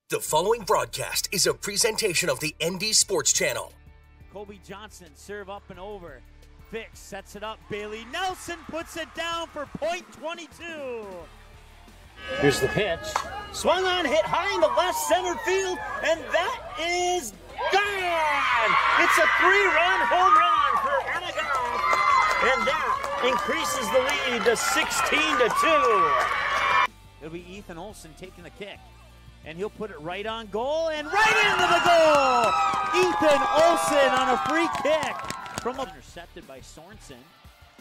The following broadcast is a presentation of the ND Sports Channel. Kobe Johnson, serve up and over. Fix sets it up. Bailey Nelson puts it down for point 22. Here's the pitch. Swung on, hit high in the left center field, and that is gone! It's a 3-run home run for Anagon, and that increases the lead to 16-2. It'll be Ethan Olson taking the kick. And he'll put it right on goal and right into the goal! Ethan Olson on a free kick. Intercepted by Sorensen.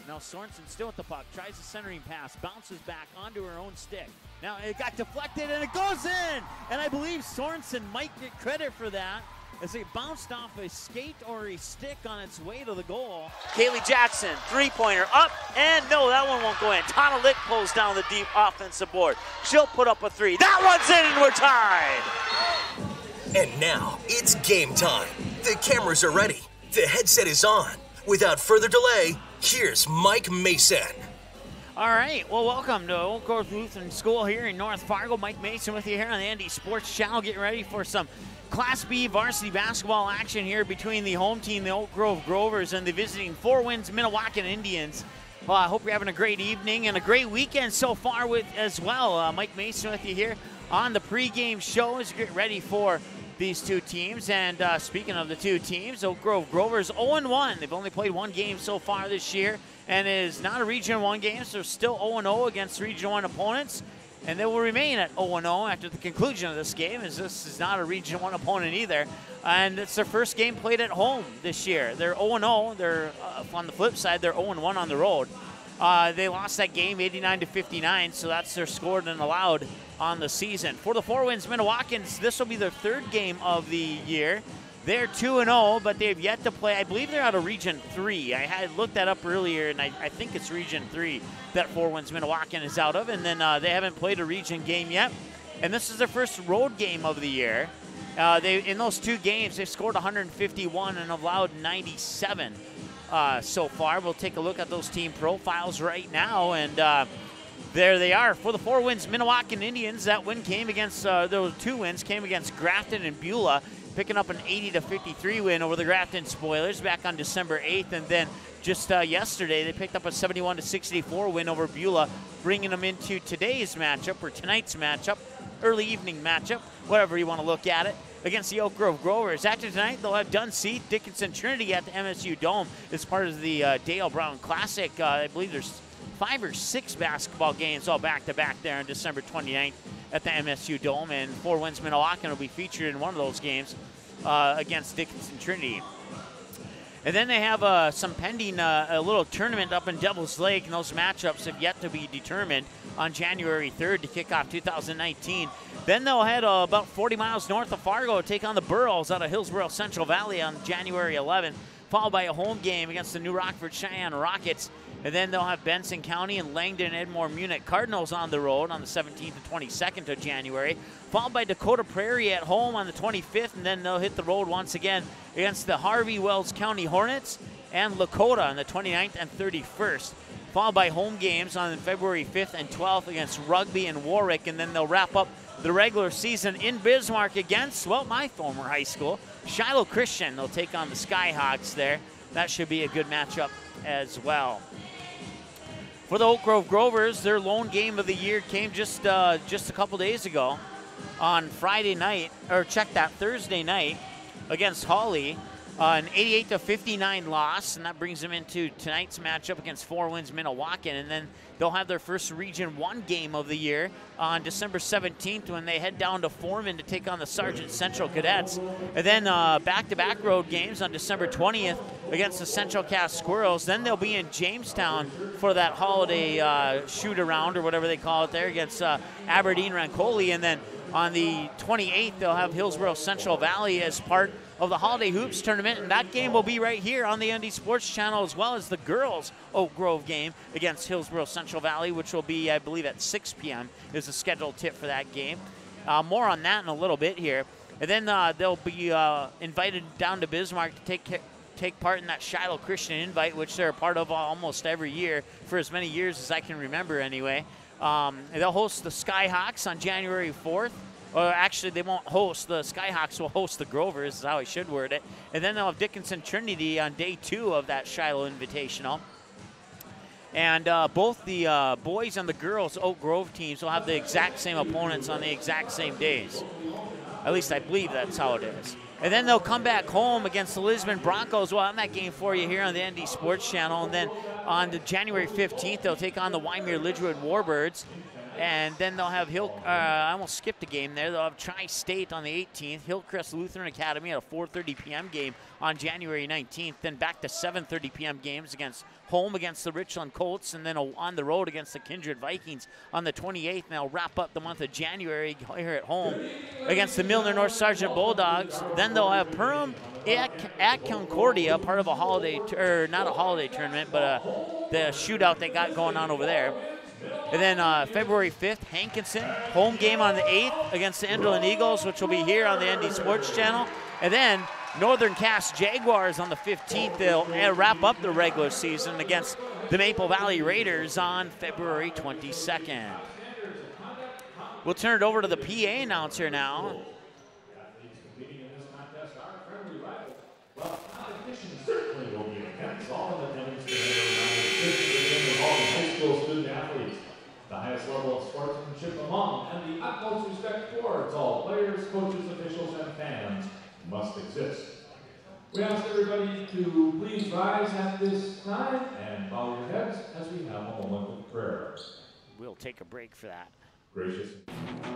Now Sorensen still at the puck, tries the centering pass, bounces back onto her own stick. Now it got deflected and it goes in! And I believe Sorensen might get credit for that as it bounced off a skate or a stick on its way to the goal. Kaylee Jackson, three-pointer up, and no, that one won't go in. Tana Lick pulls down the deep offensive board. She'll put up a three. That one's in, and we're tied. And now, it's game time. The cameras are ready. The headset is on. Without further delay, here's Mike Mason. All right, well, welcome to Oak Grove Lutheran School here in North Fargo. Mike Mason with you here on the ND Sports Channel, getting ready for some Class B varsity basketball action here between the home team, the Oak Grove Grovers, and the visiting Four Winds Minnewaukan Indians. Well, I hope you're having a great evening and a great weekend so far with as well. Mike Mason with you here on the pregame show as you get ready for these two teams. And speaking of the two teams, Oak Grove Grovers 0-1. They've only played one game so far this year, and it is not a Region 1 game, so still 0-0 against Region 1 opponents. And they will remain at 0-0 after the conclusion of this game, as this is not a Region 1 opponent either. And it's their first game played at home this year. They're 0-0. They're, on the flip side, they're 0-1 on the road. They lost that game 89-59, so that's their scored and allowed on the season. For the Four Winds Minnewaukans, this will be their third game of the year. They're 2-0, but they've yet to play. I believe they're out of Region 3. I had looked that up earlier, and I think it's Region 3 that Four Winds Minnewaukan is out of. And then they haven't played a region game yet. And this is their first road game of the year. In those two games, they've scored 151 and allowed 97 so far. We'll take a look at those team profiles right now. And there they are. For the Four Winds Minnewaukan Indians, that win came against, those two wins came against Grafton and Beulah, picking up an 80-53 win over the Grafton Spoilers back on December 8th. And then just yesterday, they picked up a 71-64 win over Beulah, bringing them into today's matchup, or tonight's matchup, early evening matchup, whatever you want to look at it, against the Oak Grove Grovers. After tonight, they'll have Dunseith, Dickinson Trinity at the MSU Dome as part of the Dale Brown Classic. I believe there's 5 or 6 basketball games all back-to-back there on December 29th at the MSU Dome, and Four Winds Minnewaukan will be featured in one of those games against Dickinson Trinity. And then they have some pending, a little tournament up in Devil's Lake, and those matchups have yet to be determined on January 3rd to kick off 2019. Then they'll head about 40 miles north of Fargo to take on the Burros out of Hillsborough Central Valley on January 11th, followed by a home game against the New Rockford Cheyenne Rockets. And then they'll have Benson County and Langdon Edmore Munich Cardinals on the road on the 17th and 22nd of January, followed by Dakota Prairie at home on the 25th, and then they'll hit the road once again against the Harvey Wells County Hornets and Lakota on the 29th and 31st, followed by home games on February 5th and 12th against Rugby and Warwick, and then they'll wrap up the regular season in Bismarck against, well, my former high school, Shiloh Christian. They'll take on the Skyhawks there. That should be a good matchup as well. For the Oak Grove Grovers, their lone game of the year came just a couple days ago on Friday night, or check that, Thursday night against Hawley. An 88-59 loss, and that brings them into tonight's matchup against Four Winds Minnewaukan. And then they'll have their first Region 1 game of the year on December 17th when they head down to Foreman to take on the Sargent Central Cadets. And then back-to-back road games on December 20th against the Central Cass Squirrels. Then they'll be in Jamestown for that holiday shoot-around, or whatever they call it there, against Aberdeen Rancoli. And then on the 28th, they'll have Hillsborough Central Valley as part of the Holiday Hoops tournament, and that game will be right here on the ND Sports Channel, as well as the girls' Oak Grove game against Hillsborough Central Valley, which will be, I believe, at 6 p.m. is the scheduled tip for that game. More on that in a little bit here. And then they'll be invited down to Bismarck to take part in that Shiloh Christian invite, which they're a part of almost every year for as many years as I can remember anyway. They'll host the Skyhawks on January 4th. Or actually, they won't host. The Skyhawks will host the Grovers, is how I should word it. And then they'll have Dickinson Trinity on day 2 of that Shiloh Invitational. And both the boys and the girls Oak Grove teams will have the exact same opponents on the exact same days. At least I believe that's how it is. And then they'll come back home against the Lisbon Broncos. Well, I'm that game for you here on the ND Sports Channel. And then on the January 15th, they'll take on the Wyomere Lidgewood Warbirds. And then they'll have I almost skipped a game there. They'll have Tri-State on the 18th, Hillcrest Lutheran Academy at a 4:30 p.m. game on January 19th. Then back to 7:30 p.m. games against the Richland Colts, and then on the road against the Kindred Vikings on the 28th. And they'll wrap up the month of January here at home against the Milner North Sergeant Bulldogs. Then they'll have Perham at Concordia, part of a holiday, or not a holiday tournament, but the shootout they got going on over there. And then February 5th, Hankinson, home game on the 8th against the Enderlin Eagles, which will be here on the ND Sports Channel. And then Northern Cass Jaguars on the 15th. They'll wrap up the regular season against the Maple Valley Raiders on February 22nd. We'll turn it over to the PA announcer now. Certainly will be intense. All in attendance to all high school student athletes. The highest level of sportsmanship among and the utmost respect towards all players, coaches, officials, and fans must exist. We ask everybody to please rise at this time and bow your heads as we have a moment of prayer. We'll take a break for that. Gracious.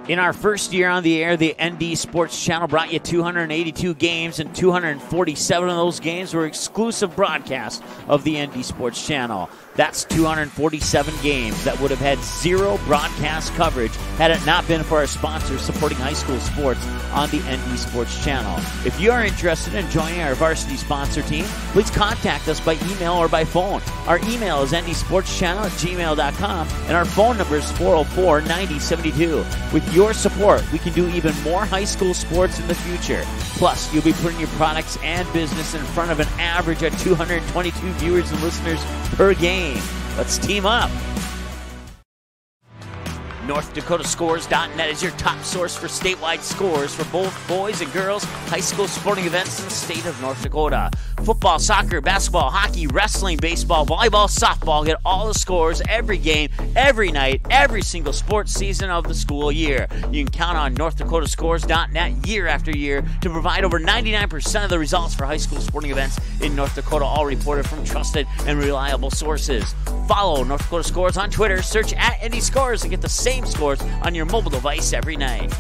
In our first year on the air, the ND Sports Channel brought you 282 games, and 247 of those games were exclusive broadcasts of the ND Sports Channel. That's 247 games that would have had zero broadcast coverage had it not been for our sponsors supporting high school sports on the ND Sports Channel. If you are interested in joining our varsity sponsor team, please contact us by email or by phone. Our email is ndsportschannel@gmail.com, and our phone number is 404-9072. With your support, we can do even more high school sports in the future. Plus, you'll be putting your products and business in front of an average of 222 viewers and listeners per game. Let's team up. NorthDakotaScores.net is your top source for statewide scores for both boys and girls high school sporting events in the state of North Dakota. Football, soccer, basketball, hockey, wrestling, baseball, volleyball, softball. Get all the scores every game, every night, every single sports season of the school year. You can count on NorthDakotaScores.net year after year to provide over 99% of the results for high school sporting events in North Dakota, all reported from trusted and reliable sources. Follow North Dakota Scores on Twitter. Search @NDScores to get the same scores on your mobile device every night.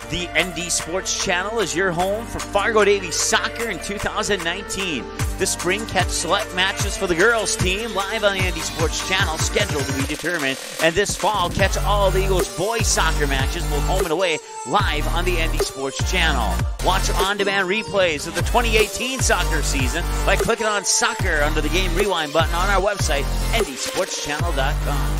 The ND Sports Channel is your home for Fargo Davies soccer in 2019. This spring, catch select matches for the girls team live on the ND Sports Channel, scheduled to be determined. And this fall, catch all the Eagles boys soccer matches, both home and away, live on the ND Sports Channel. Watch on-demand replays of the 2018 soccer season by clicking on soccer under the game rewind button on our website, ndsportschannel.com.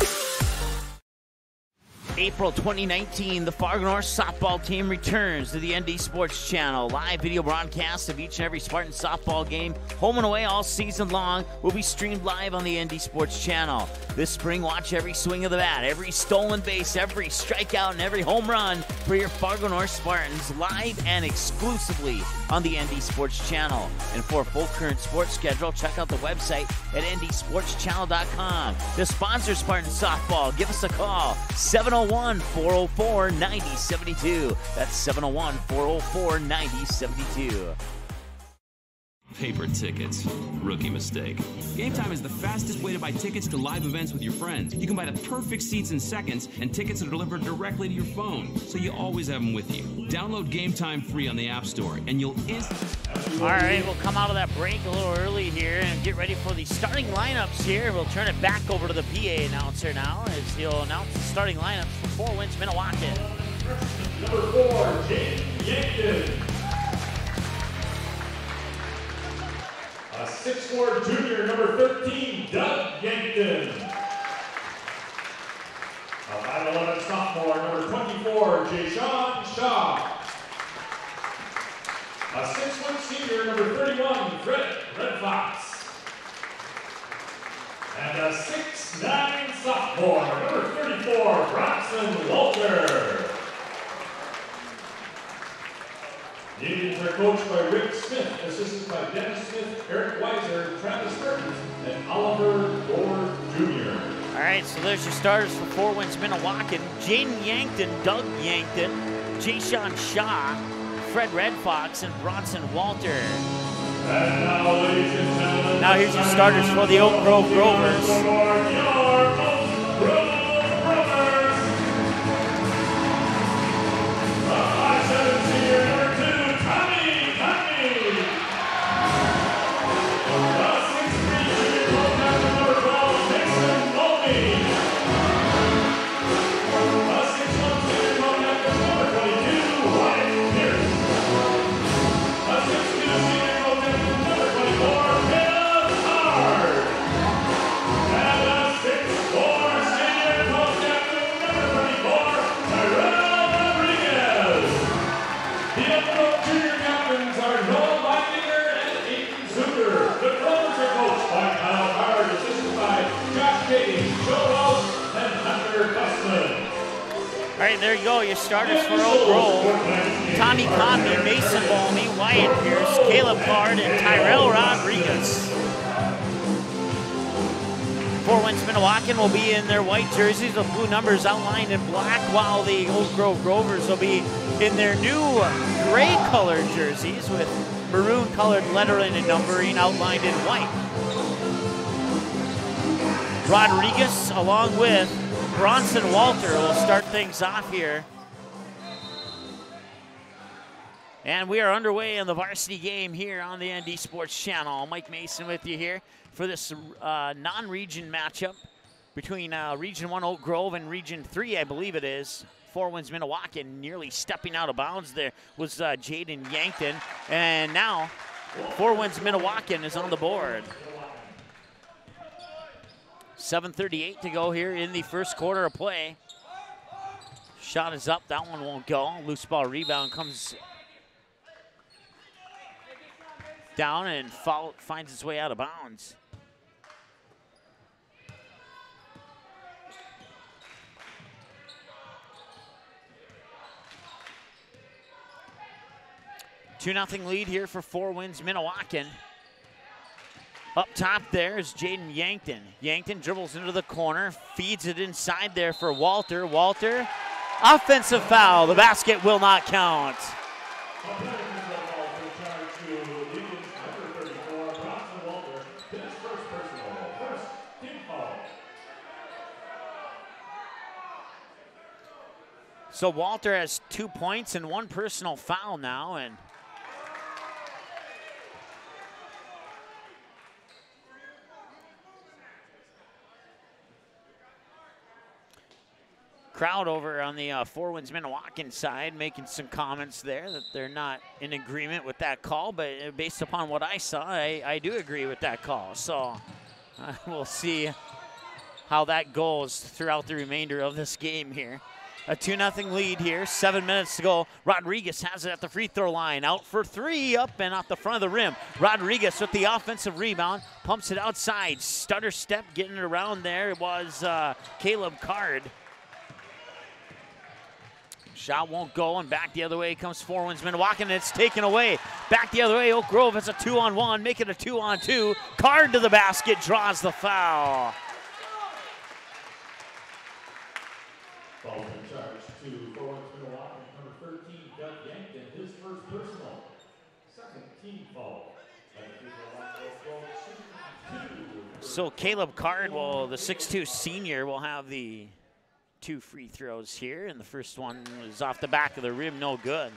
April 2019, the Fargo North softball team returns to the ND Sports Channel. Live video broadcasts of each and every Spartan softball game, home and away all season long, will be streamed live on the ND Sports Channel. This spring, watch every swing of the bat, every stolen base, every strikeout, and every home run for your Fargo North Spartans live and exclusively on the ND Sports Channel. And for a full current sports schedule, check out the website at ndsportschannel.com. To sponsor Spartan softball, give us a call, 701-404-9072. That's 701-404-9072. Paper tickets. Rookie mistake. Game Time is the fastest way to buy tickets to live events with your friends. You can buy the perfect seats in seconds, and tickets are delivered directly to your phone, so you always have them with you. Download Game Time free on the App Store, and you'll All right, we'll come out of that break a little early here and get ready for the starting lineups here. We'll turn it back over to the PA announcer now as he'll announce the starting lineups for Four Winds Minnewaukan. Number 4, James Yankton. A 6'4" junior, number 13, Doug Yankton. A 5'11" sophomore, number 24, Jayshawn Shaw. A 6' senior, number 31, Fred Red Fox. And a 6'9" sophomore, number 34, Bronson Walter. coached by Rick Smith, assisted by Dennis Smith, Eric Weiser, Travis Mertens, and Oliver Gore Jr. All right, so there's your starters for Four Winds Minnewaukan. Jaden Yankton, Doug Yankton, Jay-Sean Shaw, Fred Red Fox, and Bronson Walter. And now, ladies and gentlemen, now here's your starters for the Oak Grove Grovers. All right, there you go, your starters for Oak Grove. Tommy Conley, Mason Balmy, Wyatt Pierce, Caleb Card, and Tyrell Rodriguez. Four Winds Minnewaukan will be in their white jerseys with blue numbers outlined in black, while the Oak Grove Grovers will be in their new gray colored jerseys with maroon colored lettering and numbering outlined in white. Rodriguez, along with Bronson Walter, will start things off here. And we are underway in the varsity game here on the ND Sports Channel. Mike Mason with you here for this non-region matchup between Region 1 Oak Grove and Region 3, I believe it is. Four Winds Minnewaukan nearly stepping out of bounds there was Jaden Yankton. And now Four Winds Minnewaukan is on the board. 7:38 to go here in the first quarter of play. Shot is up, that one won't go. Loose ball rebound comes down and finds its way out of bounds. Two 2-0 lead here for Four Winds Minnewaukan. Up top there is Jaden Yankton. Yankton dribbles into the corner, feeds it inside there for Walter. Walter, offensive foul. The basket will not count. So Walter has 2 points and 1 personal foul now, and crowd over on the Four Winds Minnewaukan side making some comments there that they're not in agreement with that call, but based upon what I saw, I do agree with that call. So we'll see how that goes throughout the remainder of this game here. A 2-0 lead here, 7 minutes to go. Rodriguez has it at the free throw line. Out for three, up and off the front of the rim. Rodriguez with the offensive rebound, pumps it outside. Stutter step getting it around there. It was Caleb Card. Shot won't go, and back the other way comes Four Winds Minnewaukan, and it's taken away. Back the other way, Oak Grove has a 2-on-1, make it a 2-on-2. Card to the basket, draws the foul. Foul in charge to Four Winds Minnewaukan, number 13, Doug Yankton, his first personal. Second team foul. So Caleb Card, the 6'2 senior, will have the 2 free throws here, and the first one was off the back of the rim, no good.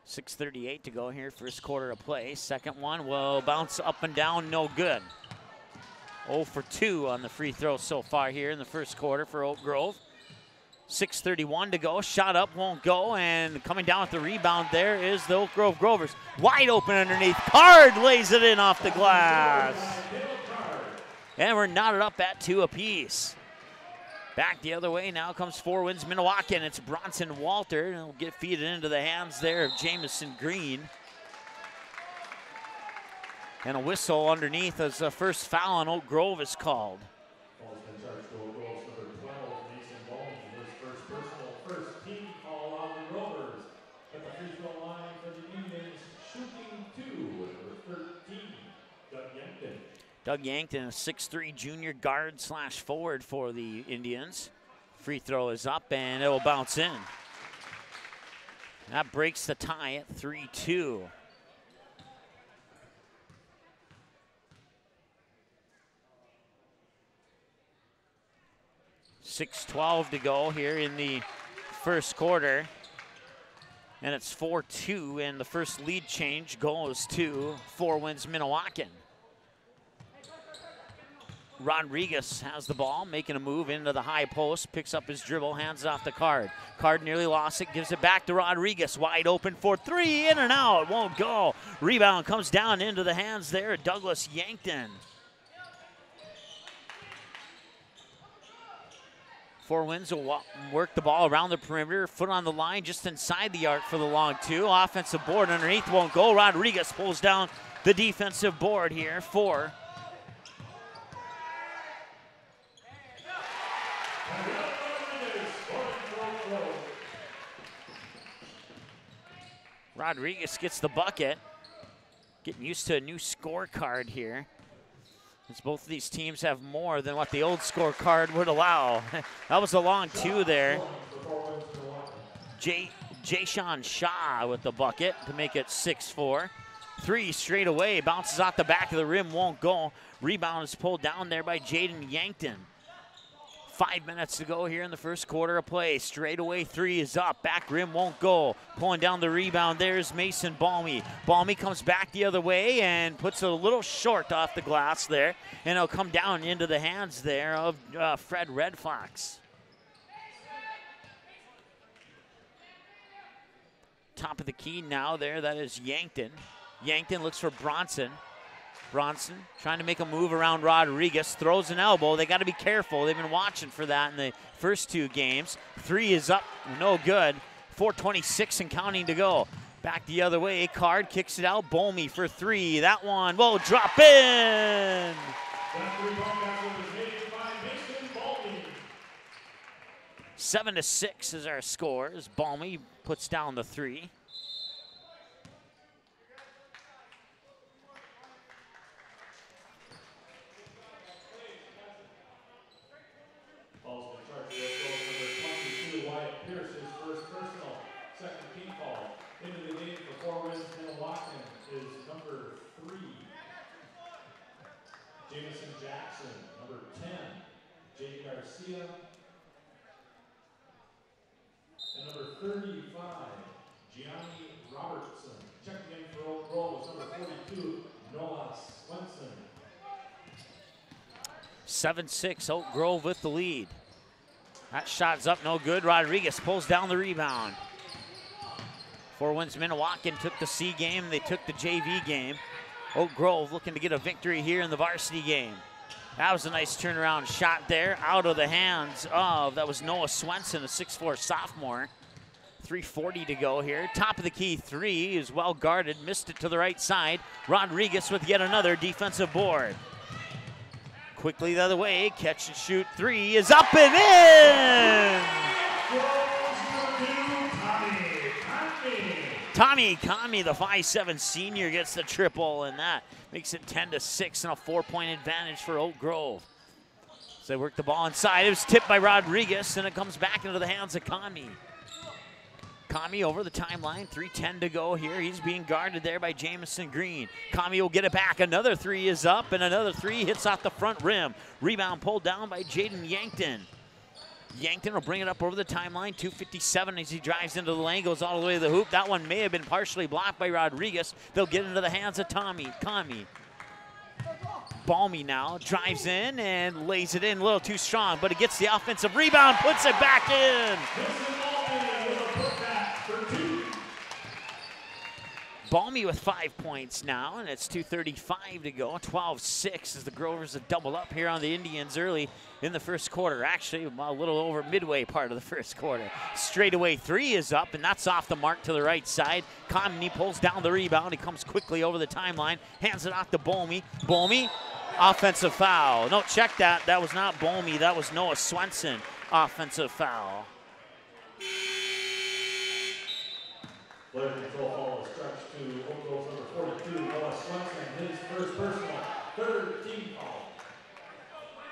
.638 to go here, first quarter of play. Second one will bounce up and down, no good. 0 for 2 on the free throw so far here in the first quarter for Oak Grove. 6:31 to go, shot up, won't go, and coming down with the rebound there is the Oak Grove Grovers. Wide open underneath, Card lays it in off the glass. And we're knotted up at 2 apiece. Back the other way now comes Four Winds Minnewaukan. It's Bronson Walter, and he'll get feeded into the hands there of Jamison Green. And a whistle underneath as the first foul on Oak Grove is called. Doug Yankton, a 6'3" junior guard / forward for the Indians. Free throw is up and it will bounce in. That breaks the tie at 3-2. .6:12 to go here in the first quarter. And it's 4-2, and the first lead change goes to Four Winds Minnewaukan. Rodriguez has the ball, making a move into the high post, picks up his dribble, hands it off to Card. Card nearly lost it, gives it back to Rodriguez. Wide open for three, in and out, won't go. Rebound comes down into the hands there of Douglas Yankton. Four Winds will work the ball around the perimeter, foot on the line, just inside the arc for the long two. Offensive board underneath, won't go. Rodriguez pulls down the defensive board here for Rodriguez gets the bucket. Getting used to a new scorecard here, as both of these teams have more than what the old scorecard would allow. That was a long two there. Jayshawn Shaw with the bucket to make it 6-4. Three straight away, bounces off the back of the rim, won't go. Rebound is pulled down there by Jaden Yankton. 5 minutes to go here in the first quarter of play. Straight away three is up, back rim won't go. Pulling down the rebound, there's Mason Balmy. Balmy comes back the other way and puts it a little short off the glass there, and it'll come down into the hands there of Fred Red Fox. Top of the key now there, that is Yankton. Yankton looks for Bronson. Bronson trying to make a move around Rodriguez, throws an elbow. They got to be careful. They've been watching for that in the first two games. Three is up, no good. 4:26 and counting to go. Back the other way, Card kicks it out. Bolmy for three. That one will drop in. 7-6 is our score as Balmy puts down the three. And number 35, Gianni Robertson. Checking in for Oak Grove is number 42, Noah Swenson. 7-6, Oak Grove with the lead. That shot's up, no good. Rodriguez pulls down the rebound. Four Winds Minnewaukan took the C game, they took the JV game. Oak Grove looking to get a victory here in the varsity game. That was a nice turnaround shot there, out of the hands of, that was Noah Swenson, a 6'4" sophomore. 3:40 to go here. Top of the key three is well guarded, missed it to the right side. Rodriguez with yet another defensive board. Quickly the other way, catch and shoot three is up and in! Tommy Kami, the 5'7" senior, gets the triple, and that makes it 10-6 and a 4-point advantage for Oak Grove. So they work the ball inside. It was tipped by Rodriguez, and it comes back into the hands of Kami. Kami over the timeline, 3:10 to go here. He's being guarded there by Jamison Green. Kami will get it back. Another three is up, and another three hits off the front rim. Rebound pulled down by Jaden Yankton. Yankton will bring it up over the timeline, 2:57 as he drives into the lane, goes all the way to the hoop. That one may have been partially blocked by Rodriguez. They'll get into the hands of Kami. Balmy now drives in and lays it in a little too strong, but it gets the offensive rebound, puts it back in. Balmy with 5 points now, and it's 2:35 to go. 12-6 as the Grovers have doubled up here on the Indians early in the first quarter. Actually, a little over midway part of the first quarter. Straightaway three is up, and that's off the mark to the right side. Kami pulls down the rebound. He comes quickly over the timeline, hands it off to Balmy. Balmy, offensive foul. No, check that. That was not Balmy. That was Noah Swenson. Offensive foul. Player control foul stretch to Oak Grove's number 42, Noah Swenson, his first personal. third team foul.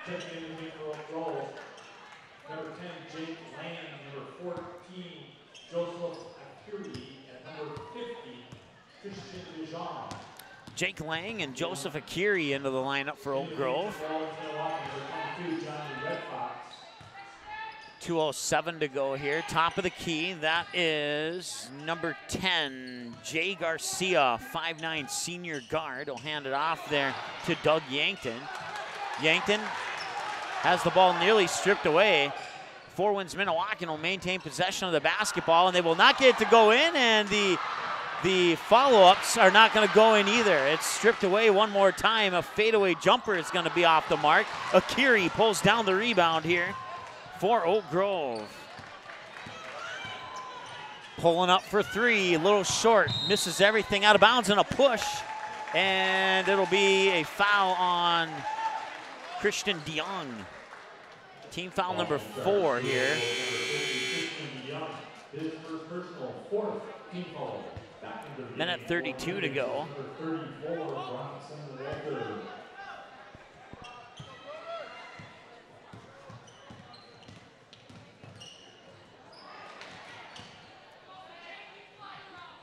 Checking in the for Oak Grove. Number 10, Jake Lang. Number 14, Joseph Akiri. And number 50, Christian Dijon. Jake Lang and Joseph Akiri into the lineup for Oak Grove. 2:07 to go here. Top of the key, that is number 10, Jay Garcia, 5'9" senior guard. Will hand it off there to Doug Yankton. Yankton has the ball nearly stripped away. Four Winds Minnewaukan will maintain possession of the basketball, and they will not get it to go in, and the follow-ups are not going to go in either. It's stripped away one more time. A fadeaway jumper is going to be off the mark. Akiri pulls down the rebound here for Oak Grove. Pulling up for three, a little short, misses everything, out of bounds, and a push. And it'll be a foul on Christian DeYoung. Team foul number 4 here. Minute 32 to go.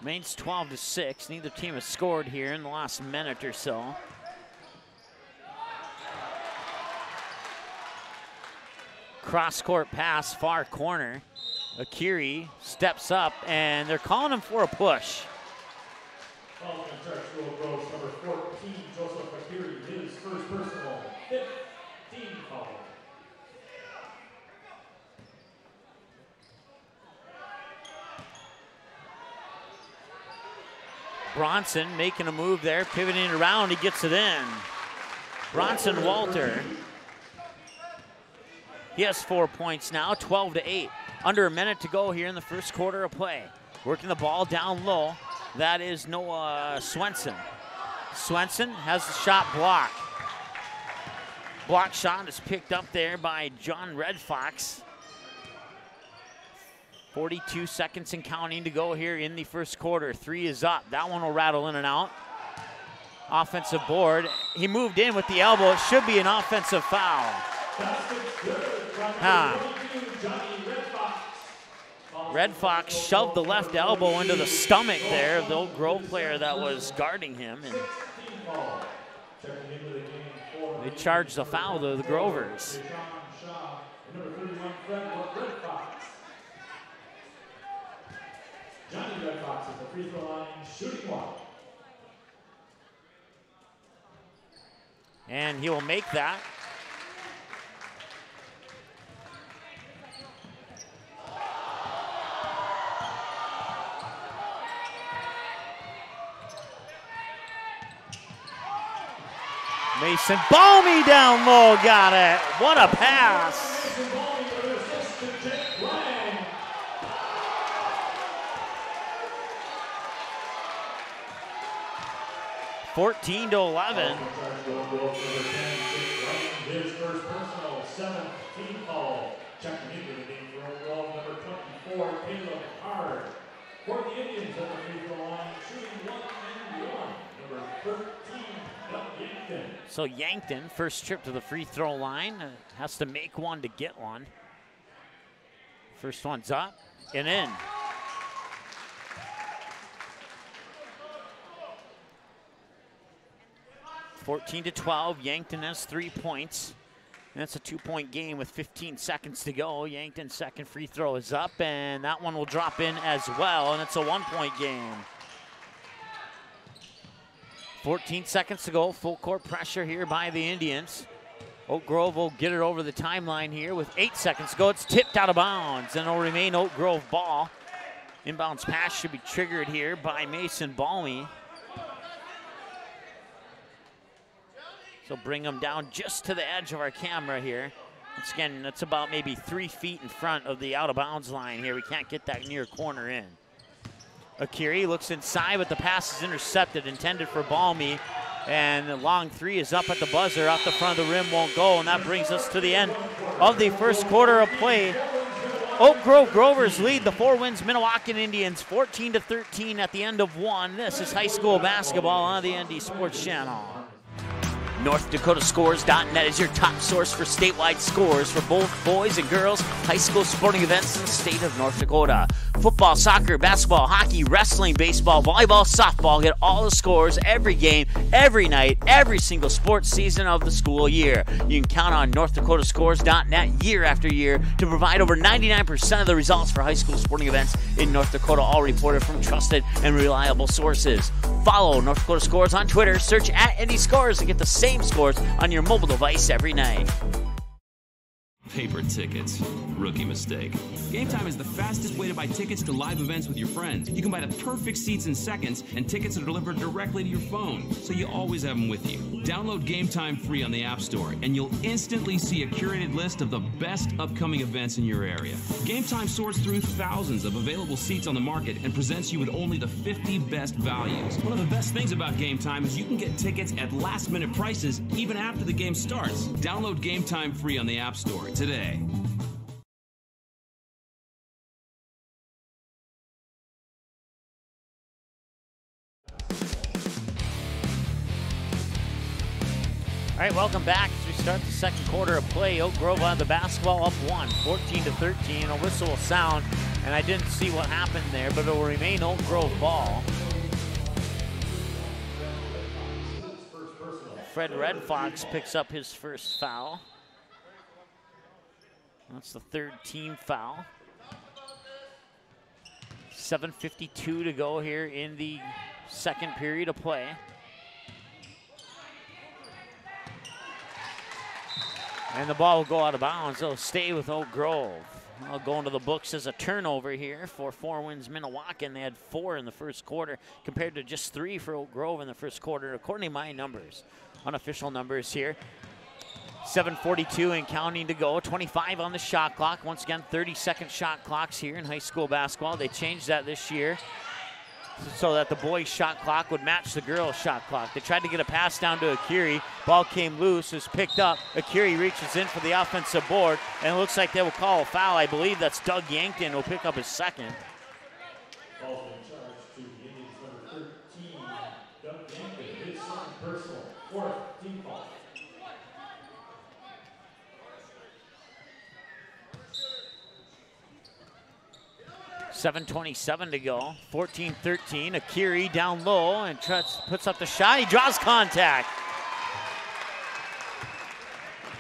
Remains 12-6. Neither team has scored here in the last minute or so. Cross-court pass, far corner. Akiri steps up, and they're calling him for a push. Number 14, Joseph Akiri, his first personal, 15 foul. Bronson making a move there, pivoting around, he gets it in. Bronson Walter. He has 4 points now, 12-8. Under a minute to go here in the first quarter of play. Working the ball down low. That is Noah Swenson. Swenson has the shot blocked. Block shot is picked up there by John Red Fox. 42 seconds and counting to go here in the first quarter. 3 is up. That one will rattle in and out. Offensive board. He moved in with the elbow. It should be an offensive foul. Red Fox shoved the left elbow into the stomach there of the Oak Grove player that was guarding him. And they charged the foul to the Grovers. Johnny Red Fox at the free throw line, shooting one. And he will make that. Mason Balmy down low, got it. What a pass. 14-11. His first personal, 17 foul. Checking into the game for overall number 24, Caleb Hard. For the Indians at the free throw line, shooting 1 and 1. Number 13, Doug Yankton. So Yankton, first trip to the free throw line, has to make one to get one. First one's up and in. 14-12, Yankton has 3 points. That's a 2-point game with 15 seconds to go. Yankton's second free throw is up, and that one will drop in as well, and it's a 1-point game. 14 seconds to go, full court pressure here by the Indians. Oak Grove will get it over the timeline here with 8 seconds to go. It's tipped out of bounds, and it'll remain Oak Grove ball. Inbounds pass should be triggered here by Mason Balmy. So bring them down just to the edge of our camera here. Once again, that's about maybe 3 feet in front of the out-of-bounds line here. We can't get that near corner in. Akiri looks inside, but the pass is intercepted, intended for Balmy. And the long three is up at the buzzer, off the front of the rim, won't go. And that brings us to the end of the first quarter of play. Oak Grove Grovers lead the Four Winds Minnewaukan Indians 14-13 at the end of one. This is high school basketball on the ND Sports Channel. NorthDakotaScores.net is your top source for statewide scores for both boys and girls high school sporting events in the state of North Dakota. Football, soccer, basketball, hockey, wrestling, baseball, volleyball, softball. Get all the scores every game, every night, every single sports season of the school year. You can count on NorthDakotaScores.net year after year to provide over 99% of the results for high school sporting events in North Dakota, all reported from trusted and reliable sources. Follow North Dakota Scores on Twitter, search @NDScores and get the same scores on your mobile device every night. Paper tickets. Rookie mistake. Game Time is the fastest way to buy tickets to live events with your friends. You can buy the perfect seats in seconds, and tickets are delivered directly to your phone, so you always have them with you. Download Game Time free on the App Store, and you'll instantly see a curated list of the best upcoming events in your area. Game Time sorts through thousands of available seats on the market and presents you with only the 50 best values. One of the best things about Game Time is you can get tickets at last-minute prices even after the game starts. Download Game Time free on the App Store today. All right, welcome back as we start the second quarter of play. Oak Grove on the basketball up 1, 14-13. A whistle will sound, and I didn't see what happened there, but it will remain Oak Grove ball. Fred Red Fox picks up his first foul. That's the third team foul. 7:52 to go here in the second period of play. And the ball will go out of bounds. It'll stay with Oak Grove. I'll go into the books as a turnover here for Four Winds Minnewaukan. They had 4 in the first quarter compared to just 3 for Oak Grove in the first quarter, according to my numbers, unofficial numbers here. 7:42 and counting to go. 25 on the shot clock. Once again, 30-second shot clocks here in high school basketball. They changed that this year so that the boys' shot clock would match the girls' shot clock. They tried to get a pass down to Akiri. Ball came loose, was picked up. Akiri reaches in for the offensive board, and it looks like they will call a foul. I believe that's Doug Yankton will pick up his second. Ball in charge to the Indians, number 13, Doug Yankton, his second personal, 4th team foul. .7:27 to go, 14-13. Akiri down low and puts up the shot. He draws contact.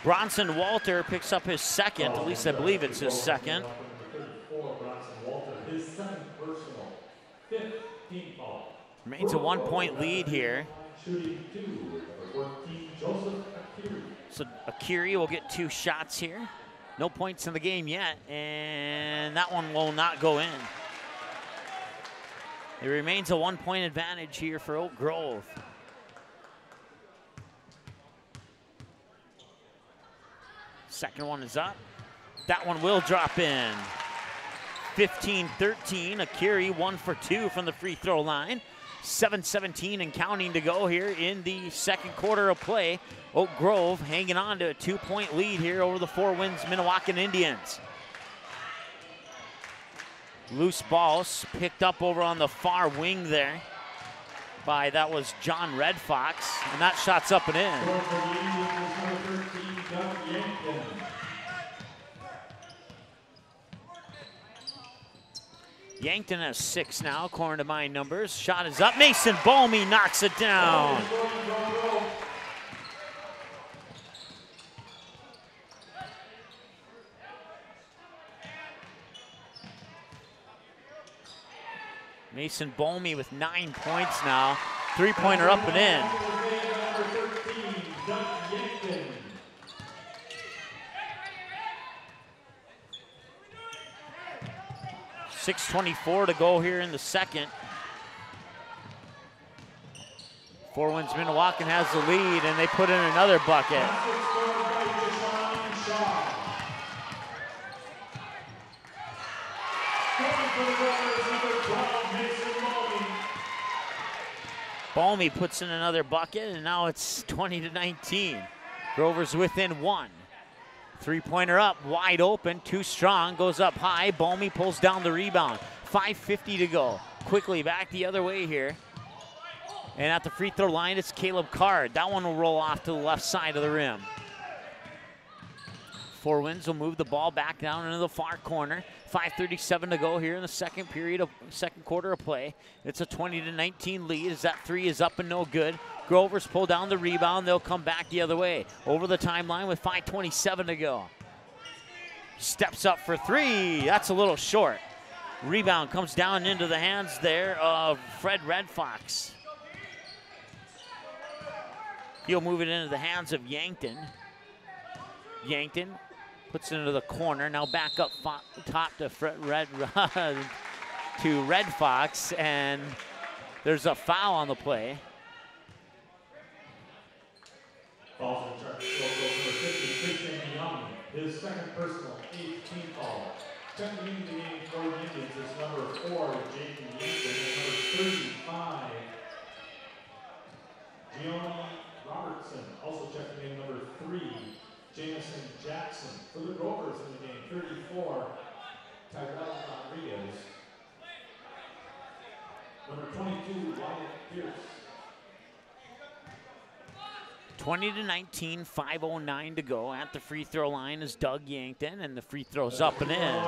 Bronson Walter picks up his second. At least I believe it's his second. Remains a 1-point lead here. So Akiri will get 2 shots here. No points in the game yet, and that one will not go in. It remains a 1-point advantage here for Oak Grove. Second one is up. That one will drop in. 15-13. Akiri 1 for 2 from the free throw line. 7:17 and counting to go here in the second quarter of play. Oak Grove hanging on to a 2-point lead here over the Four Winds Minnewaukan Indians. Loose balls picked up over on the far wing there by, that was John Red Fox, and that shot's up and in. Yankton has 6 now, according to my numbers. Shot is up. Mason Bolmy knocks it down. Mason Bolmy with 9 points now. 3-pointer up and in. 6:24 to go here in the second. Four Winds Minnewaukan has the lead, and they put in another bucket. Balmy puts in another bucket, and now it's 20-19. Grover's within 1. 3-pointer up, wide open, too strong, goes up high. Balmy pulls down the rebound. 5:50 to go. Quickly back the other way here. And at the free throw line, it's Caleb Card. That one will roll off to the left side of the rim. Four Winds will move the ball back down into the far corner. 5:37 to go here in the second quarter of play. It's a 20-19 lead as that three is up and no good. Grovers pull down the rebound. They'll come back the other way. Over the timeline with 5:27 to go. Steps up for three. That's a little short. Rebound comes down into the hands there of Fred Red Fox. He'll move it into the hands of Yankton. Yankton puts it into the corner. Now back up top to Red Fox, and there's a foul on the play. Falls in charge. Number 50, Christian Young. His second personal, 8th team foul. Checking into the game for the Indians is number 4, Jaden Yankton, and number 35, Gianni Robertson. Also checking in number 3, Jameson Jackson. For the Gophers in the game, 34, Tyrell Rodriguez. Number 22, Wyatt Pierce. 20-19, 5:09 to go. At the free throw line is Doug Yankton, and the free throw's up and in.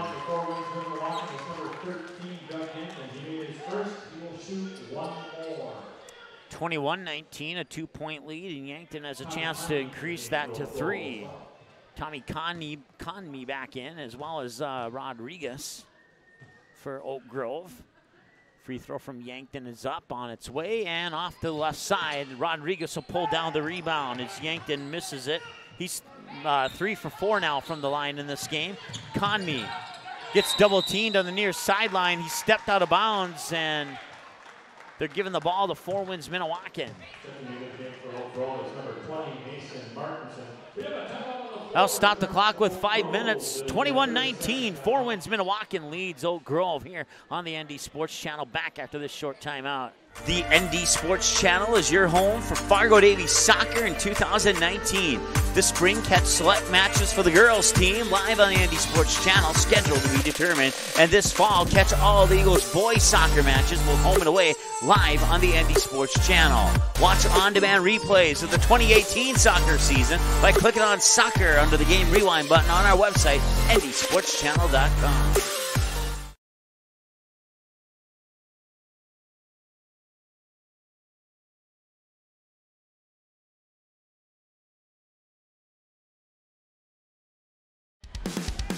21-19, a 2-point lead, and Yankton has a chance to increase that to 3. Tommy Conmee back in, as well as Rodriguez for Oak Grove. Free throw from Yankton is up, on its way, and off to the left side. Rodriguez will pull down the rebound as Yankton misses it. He's 3 for 4 now from the line in this game. Conmee gets double teamed on the near sideline. He stepped out of bounds, and they're giving the ball to Four Winds Minnewaukan. I'll stop the clock with 5 minutes. 21-19, Four Winds Minnewaukan leads Oak Grove here on the ND Sports Channel. Back after this short timeout. The ND Sports Channel is your home for Fargo Davies soccer in 2019. This spring, catch select matches for the girls team live on the ND Sports Channel, scheduled to be determined. And this fall, catch all the Eagles boys soccer matches, both home and away, live on the ND Sports Channel. Watch on-demand replays of the 2018 soccer season by clicking on soccer under the game rewind button on our website, ndsportschannel.com.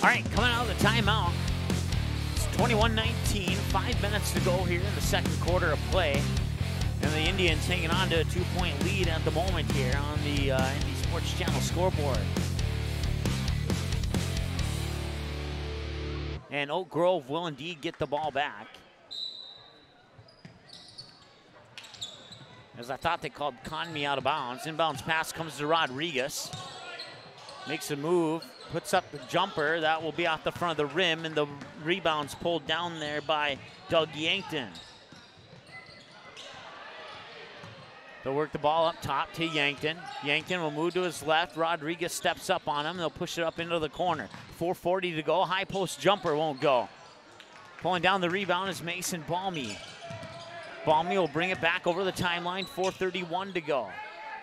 All right, coming out of the timeout, it's 21-19, 5 minutes to go here in the second quarter of play. And the Indians hanging on to a 2-point lead at the moment here on the ND Sports Channel scoreboard. And Oak Grove will indeed get the ball back. As I thought they called Conmee out of bounds. Inbounds pass comes to Rodriguez. Makes a move, puts up the jumper. That will be off the front of the rim, and the rebound's pulled down there by Doug Yankton. They'll work the ball up top to Yankton. Yankton will move to his left. Rodriguez steps up on him. They'll push it up into the corner. 4:40 to go. High post jumper won't go. Pulling down the rebound is Mason Balmy. Balmy will bring it back over the timeline. 4:31 to go.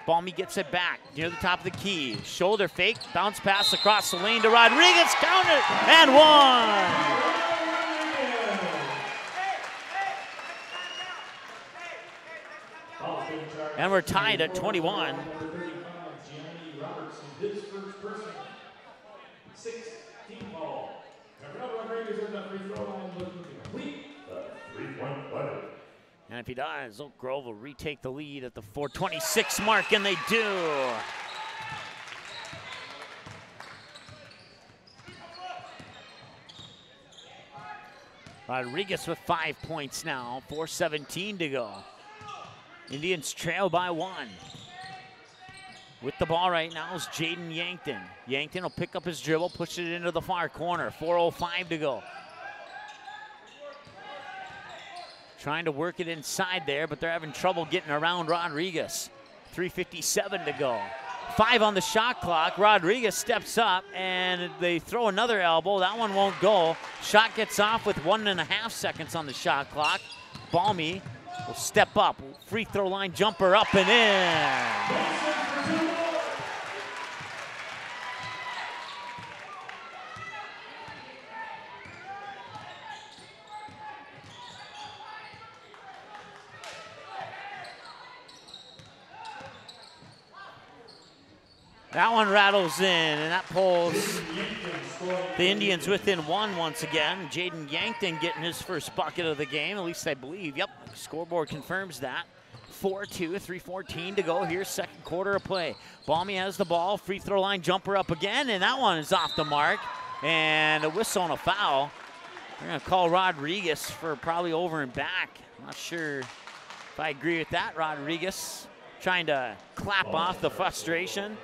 Balmy gets it back near the top of the key. Shoulder fake, bounce pass across the lane to Rodriguez. Counter and one. And we're tied at 21. And if he does, Oak Grove will retake the lead at the 4:26 mark, and they do. Rodriguez with 5 points now, 4:17 to go. Indians trail by 1. With the ball right now is Jaden Yankton. Yankton will pick up his dribble, push it into the far corner. 4:05 to go. Trying to work it inside there, but they're having trouble getting around Rodriguez. 3:57 to go. 5 on the shot clock. Rodriguez steps up, and they throw another elbow. That one won't go. Shot gets off with 1.5 seconds on the shot clock. Balmy will step up. Free throw line jumper up and in. That one rattles in, and that pulls the Indians within one once again. Jaden Yankton getting his first bucket of the game, at least I believe. Yep, scoreboard confirms that. 4-2, 3:14 to go here, second quarter of play. Balmy has the ball, free throw line jumper up again, and that one is off the mark. And a whistle and a foul. They're gonna call Rodriguez for probably over and back. I'm not sure if I agree with that, Rodriguez. Trying to clap off the frustration.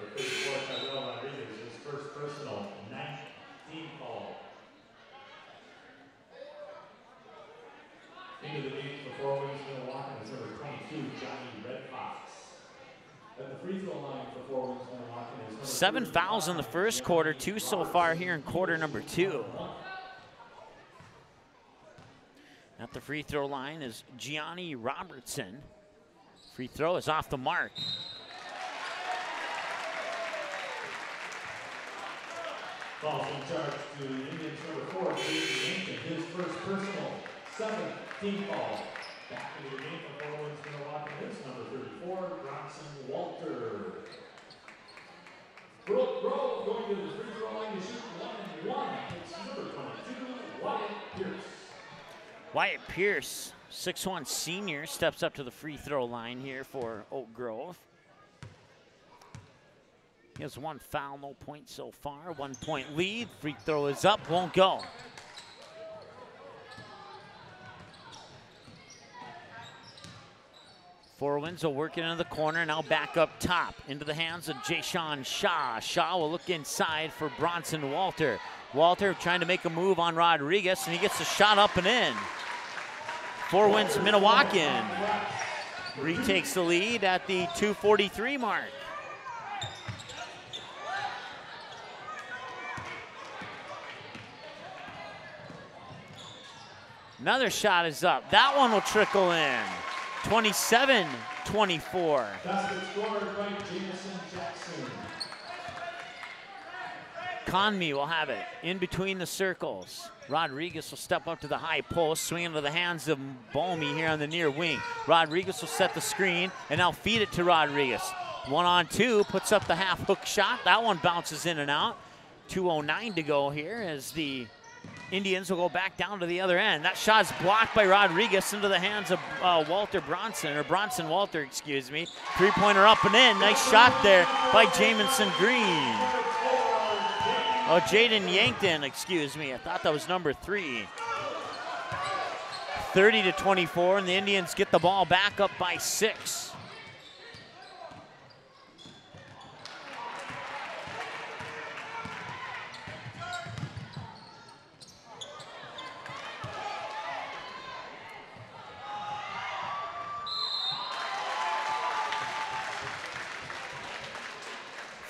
Into the game for forwards, Minnewaukan is number 22, Johnny Red Fox. At the free throw line for forwards, Minnewaukan is 7 fouls in the first quarter, 2 so far here in quarter number 2. At the free throw line is Gianni Robertson. Free throw is off the mark. Falls in charge to Indians number 4, Jaden Yankton, his first personal 7th team foul. Back into the game for forwards, Minnewaukan is number 34, Bronson Walter. Brooke Grove going to the free throw line to shoot 1 and 1. It's number 22, Wyatt Pierce. Wyatt Pierce, 6'1" senior, steps up to the free throw line here for Oak Grove. He has 1 foul, no points so far. 1 point lead. Free throw is up, won't go. Forwins will work it into the corner, now back up top into the hands of Jayshawn Shaw. Shaw will look inside for Bronson Walter. Walter trying to make a move on Rodriguez, and he gets a shot up and in. Forwins Minnewaukan retakes the lead at the 2:43 mark. Another shot is up. That one will trickle in. 27-24. Basket scored by Jameson Jackson. Conmee will have it in between the circles. Rodriguez will step up to the high post, swing into the hands of Balmy here on the near wing. Rodriguez will set the screen and now feed it to Rodriguez. 1-on-2, puts up the half hook shot. That one bounces in and out. 2:09 to go here as the Indians will go back down to the other end. That shot's blocked by Rodriguez into the hands of Bronson Walter, excuse me. Three-pointer up and in. Nice shot there by Jamison Green. Oh, Jaden Yankton, excuse me. I thought that was number 3. 30-24, and the Indians get the ball back up by 6.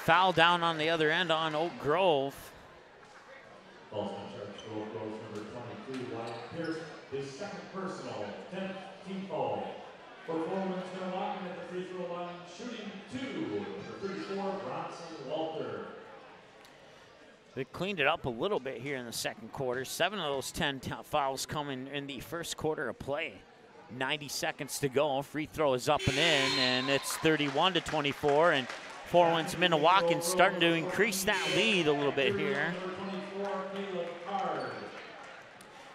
Foul down on the other end on Oak Grove. Falls in charge for Oak Grove, number 22, Wyatt Pierce, his second personal, 10th team foul. For forwards, Minnewaukan at the free throw line, shooting 2, number 34, Bronson Walter. They cleaned it up a little bit here in the second quarter. 7 of those 10 fouls come in the first quarter of play. 90 seconds to go. Free throw is up and in, and it's 31-24. And Forwins Minnewaukan starting to increase that lead a little bit here.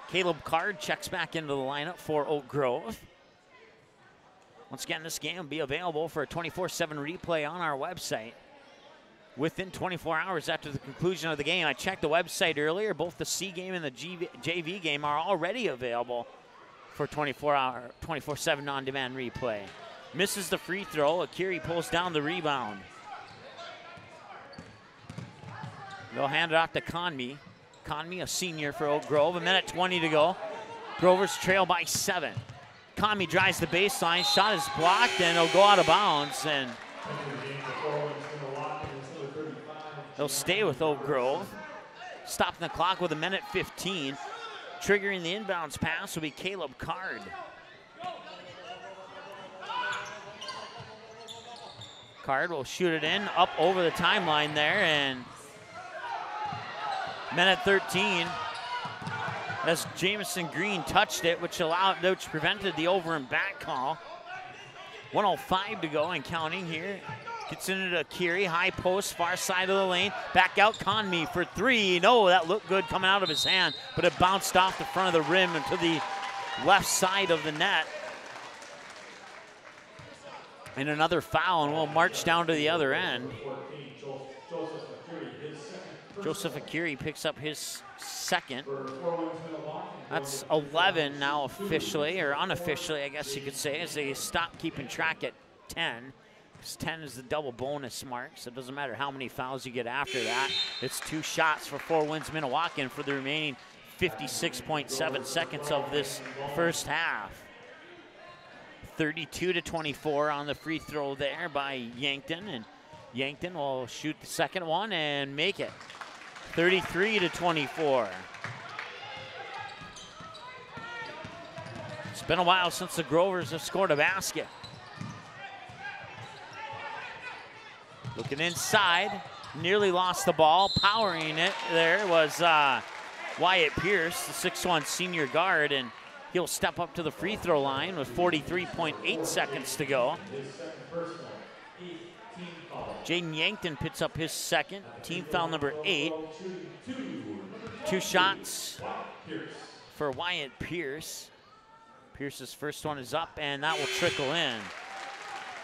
Caleb Card checks back into the lineup for Oak Grove. Once again, this game will be available for a 24/7 replay on our website within 24 hours after the conclusion of the game. I checked the website earlier. Both the C game and the JV game are already available for 24/7 on-demand replay. Misses the free throw. Akiri pulls down the rebound. They'll hand it off to Conmee. Conmee, a senior for Oak Grove. 1:20 to go. Grovers trail by 7. Conmee drives the baseline. Shot is blocked, and it'll go out of bounds. And they'll stay with Oak Grove. Stopping the clock with 1:15. Triggering the inbounds pass will be Caleb Card. Card will shoot it in, up over the timeline there, and minute 13, as Jamison Green touched it, which prevented the over and back call. 1:05 to go and counting here. Gets into Kiri, high post, far side of the lane. Back out Conmee for three. No, that looked good coming out of his hand, but it bounced off the front of the rim and to the left side of the net. And another foul, and we'll march down to the other end. Joseph Akiri picks up his second. That's 11 now officially, or unofficially, I guess you could say, as they stop keeping track at 10. 10 is the double bonus mark, so it doesn't matter how many fouls you get after that. It's 2 shots for Four Winds Minnewaukan for the remaining 56.7 seconds of this first half. 32-24 on the free throw there by Yankton, and Yankton will shoot the second one and make it. 33-24. It's been a while since the Grovers have scored a basket. Looking inside, nearly lost the ball. Powering it there was Wyatt Pierce, the 6'1" senior guard, and he'll step up to the free throw line with 43.8 seconds to go. Jaden Yankton picks up his second, team foul number 8. 2 shots for Wyatt Pierce. Pierce's first one is up, and that will trickle in.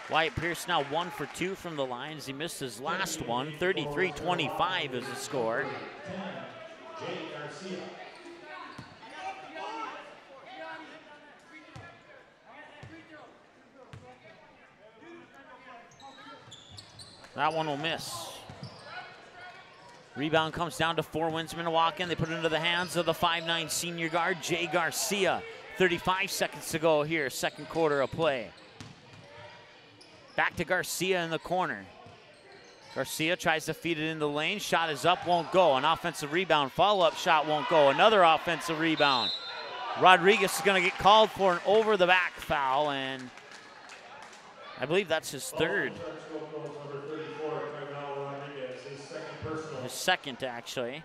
Wyatt Pierce now 1 for 2 from the line as he missed his last one. 33-25 is the score. That one will miss. Rebound comes down to Four Winds Minnewaukan. They put it into the hands of the 5'9" senior guard, Jay Garcia. 35 seconds to go here, second quarter of play. Back to Garcia in the corner. Garcia tries to feed it in the lane. Shot is up, won't go. An offensive rebound. Follow-up shot won't go. Another offensive rebound. Rodriguez is going to get called for an over-the-back foul, and I believe that's his third. His second, actually.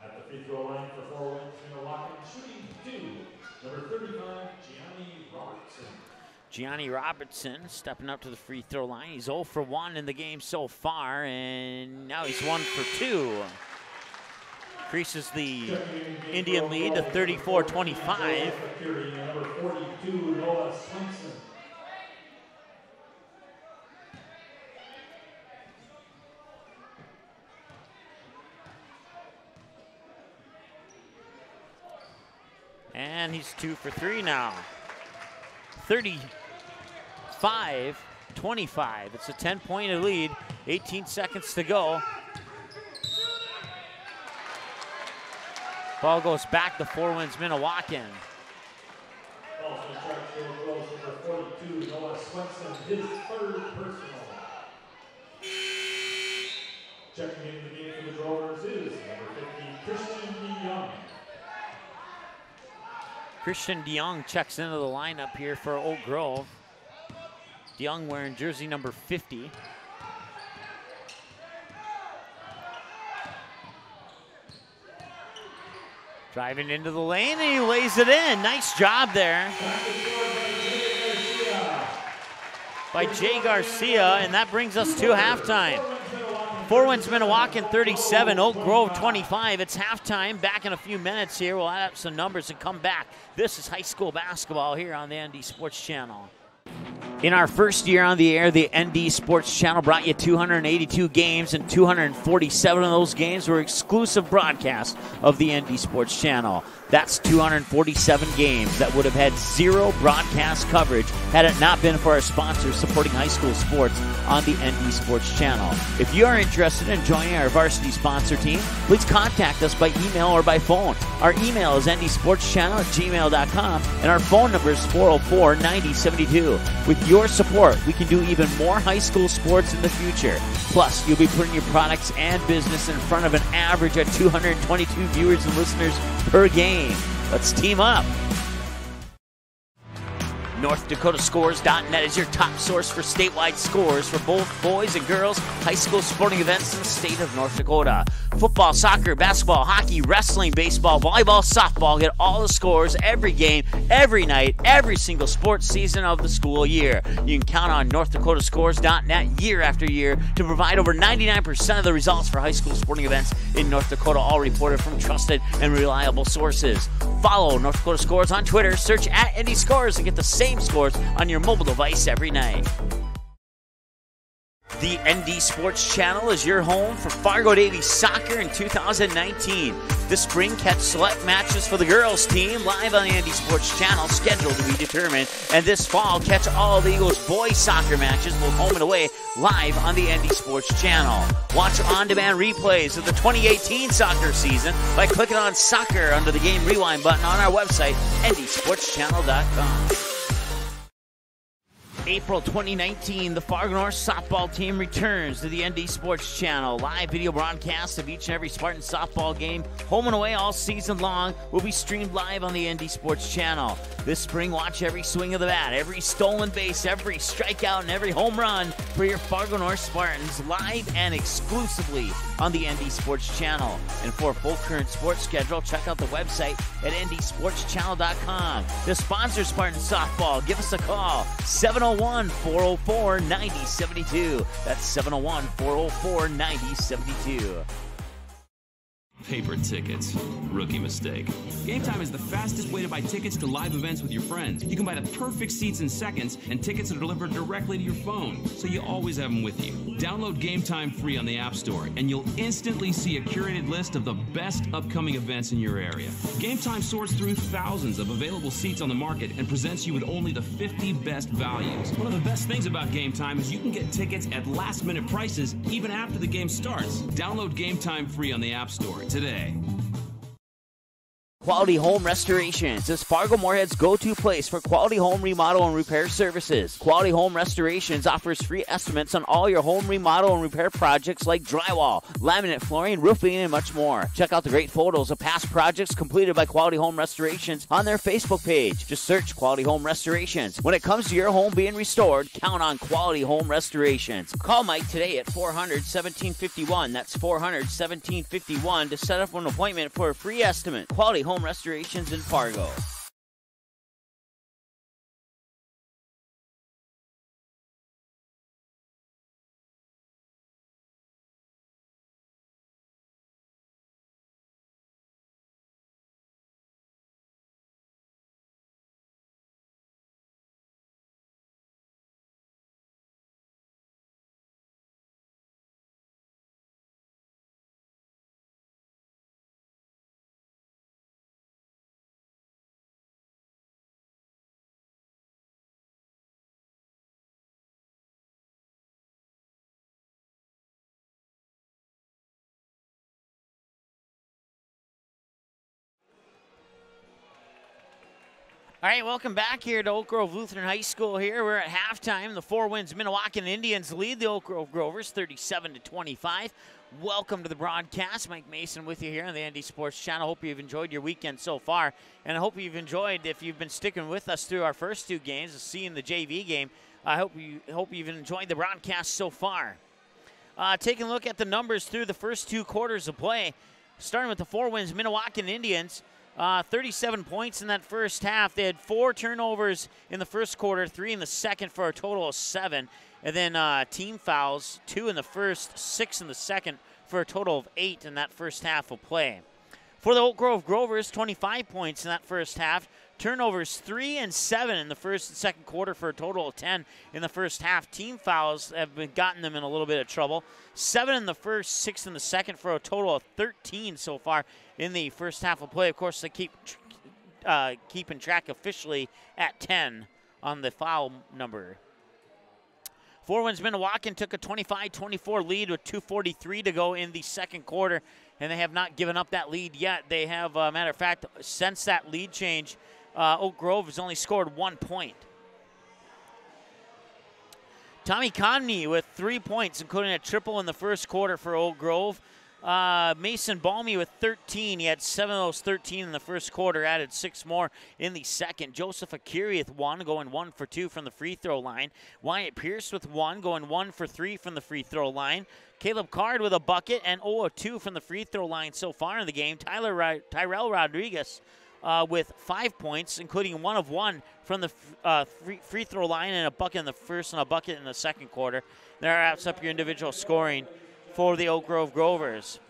At the free throw line for Four Winds Minnewaukan, shooting 2, number 35, Gianni Robertson. Gianni Robertson stepping up to the free throw line. He's 0 for 1 in the game so far, and now he's 1 for 2. Increases the Indian lead to 34-25. Number 42, Noah Swenson. And he's 2 for 3 now. 35-25. It's a 10-point lead. 18 seconds to go. Ball goes back to Four Winds Minnewaukan. Also number 42, Noah Swenson, his third personal. Checking into the game for the Drovers is number 50, Christian DeYoung. Christian DeYoung checks into the lineup here for Oak Grove. DeYoung wearing jersey number 50. Driving into the lane, and he lays it in. Nice job there by Jay Garcia, and that brings us to halftime. Four Winds Minnewaukan 37, Oak Grove 25. It's halftime. Back in a few minutes here. We'll add up some numbers and come back. This is high school basketball here on the ND Sports Channel. In our first year on the air, the ND Sports Channel brought you 282 games, and 247 of those games were exclusive broadcasts of the ND Sports Channel. That's 247 games that would have had zero broadcast coverage had it not been for our sponsors supporting high school sports on the ND Sports Channel. If you are interested in joining our varsity sponsor team, please contact us by email or by phone. Our email is ndsportschannel@gmail.com, and our phone number is 404-9072. With your support, we can do even more high school sports in the future. Plus, you'll be putting your products and business in front of an average of 222 viewers and listeners per game. Let's team up. NorthDakotaScores.net is your top source for statewide scores for both boys and girls high school sporting events in the state of North Dakota. Football, soccer, basketball, hockey, wrestling, baseball, volleyball, softball. Get all the scores every game, every night, every single sports season of the school year. You can count on NorthDakotaScores.net year after year to provide over 99% of the results for high school sporting events in North Dakota, all reported from trusted and reliable sources. Follow North Dakota Scores on Twitter, search @NDScores, and get the same scores on your mobile device every night. The ND Sports Channel is your home for Fargo Davies soccer in 2019. This spring, catch select matches for the girls team live on the ND Sports Channel, scheduled to be determined. And this fall, catch all the Eagles boys soccer matches, both home and away, live on the ND Sports Channel. Watch on-demand replays of the 2018 soccer season by clicking on soccer under the game rewind button on our website, ndsportschannel.com. April 2019, the Fargo North softball team returns to the ND Sports Channel. Live video broadcasts of each and every Spartan softball game, home and away all season long, will be streamed live on the ND Sports Channel. This spring, watch every swing of the bat, every stolen base, every strikeout, and every home run for your Fargo North Spartans, live and exclusively on the ND Sports Channel. And for a full current sports schedule, check out the website at ndsportschannel.com. To sponsor Spartan softball, give us a call, 701-404-9072. That's 701-404-9072. Paper tickets. Rookie mistake. Game Time is the fastest way to buy tickets to live events with your friends. You can buy the perfect seats in seconds, and tickets are delivered directly to your phone, so you always have them with you. Download Game Time free on the App Store, and you'll instantly see a curated list of the best upcoming events in your area. Game Time sorts through thousands of available seats on the market and presents you with only the 50 best values. One of the best things about Game Time is you can get tickets at last-minute prices even after the game starts. Download Game Time free on the App Store today. Quality Home Restorations is Fargo Moorhead's go-to place for quality home remodel and repair services. Quality Home Restorations offers free estimates on all your home remodel and repair projects like drywall, laminate flooring, roofing, and much more. Check out the great photos of past projects completed by Quality Home Restorations on their Facebook page. Just search Quality Home Restorations. When it comes to your home being restored, count on Quality Home Restorations. Call Mike today at 400-1751. That's 400-1751 to set up an appointment for a free estimate. Quality Home Restorations in Fargo. All right, welcome back here to Oak Grove Lutheran High School here. We're at halftime. The Four Winds Minnewaukan Indians lead the Oak Grove Grovers 37-25. Welcome to the broadcast. Mike Mason with you here on the ND Sports Channel. Hope you've enjoyed your weekend so far. And I hope you've enjoyed, if you've been sticking with us through our first two games, seeing the JV game, I hope you've enjoyed the broadcast so far. Taking a look at the numbers through the first two quarters of play, starting with the Four Winds Minnewaukan Indians. 37 points in that first half. They had 4 turnovers in the first quarter, 3 in the second for a total of 7. And then team fouls, 2 in the first, 6 in the second for a total of 8 in that first half of play. For the Oak Grove Grovers, 25 points in that first half. Turnovers 3 and 7 in the first and second quarter for a total of 10 in the first half. Team fouls have gotten them in a little bit of trouble. 7 in the first, 6 in the second for a total of 13 so far in the first half of play. Of course, they keep keeping track officially at 10 on the foul number. Four Winds Minnewaukan took a 25-24 lead with 2:43 to go in the second quarter, and they have not given up that lead yet. They have, matter of fact, since that lead change, Oak Grove has only scored 1 point. Tommy Conney with 3 points, including a triple in the first quarter for Oak Grove. Mason Balmy with 13. He had 7 of those 13 in the first quarter, added 6 more in the second. Joseph Akiri with 1, going 1 for 2 from the free throw line. Wyatt Pierce with 1, going 1 for 3 from the free throw line. Caleb Card with a bucket and 0 of 2 from the free throw line so far in the game. Tyrell Rodriguez with 5 points, including 1 of 1 from the free throw line, and a bucket in the first and a bucket in the second quarter. There wraps up your individual scoring for the Oak Grove Grovers.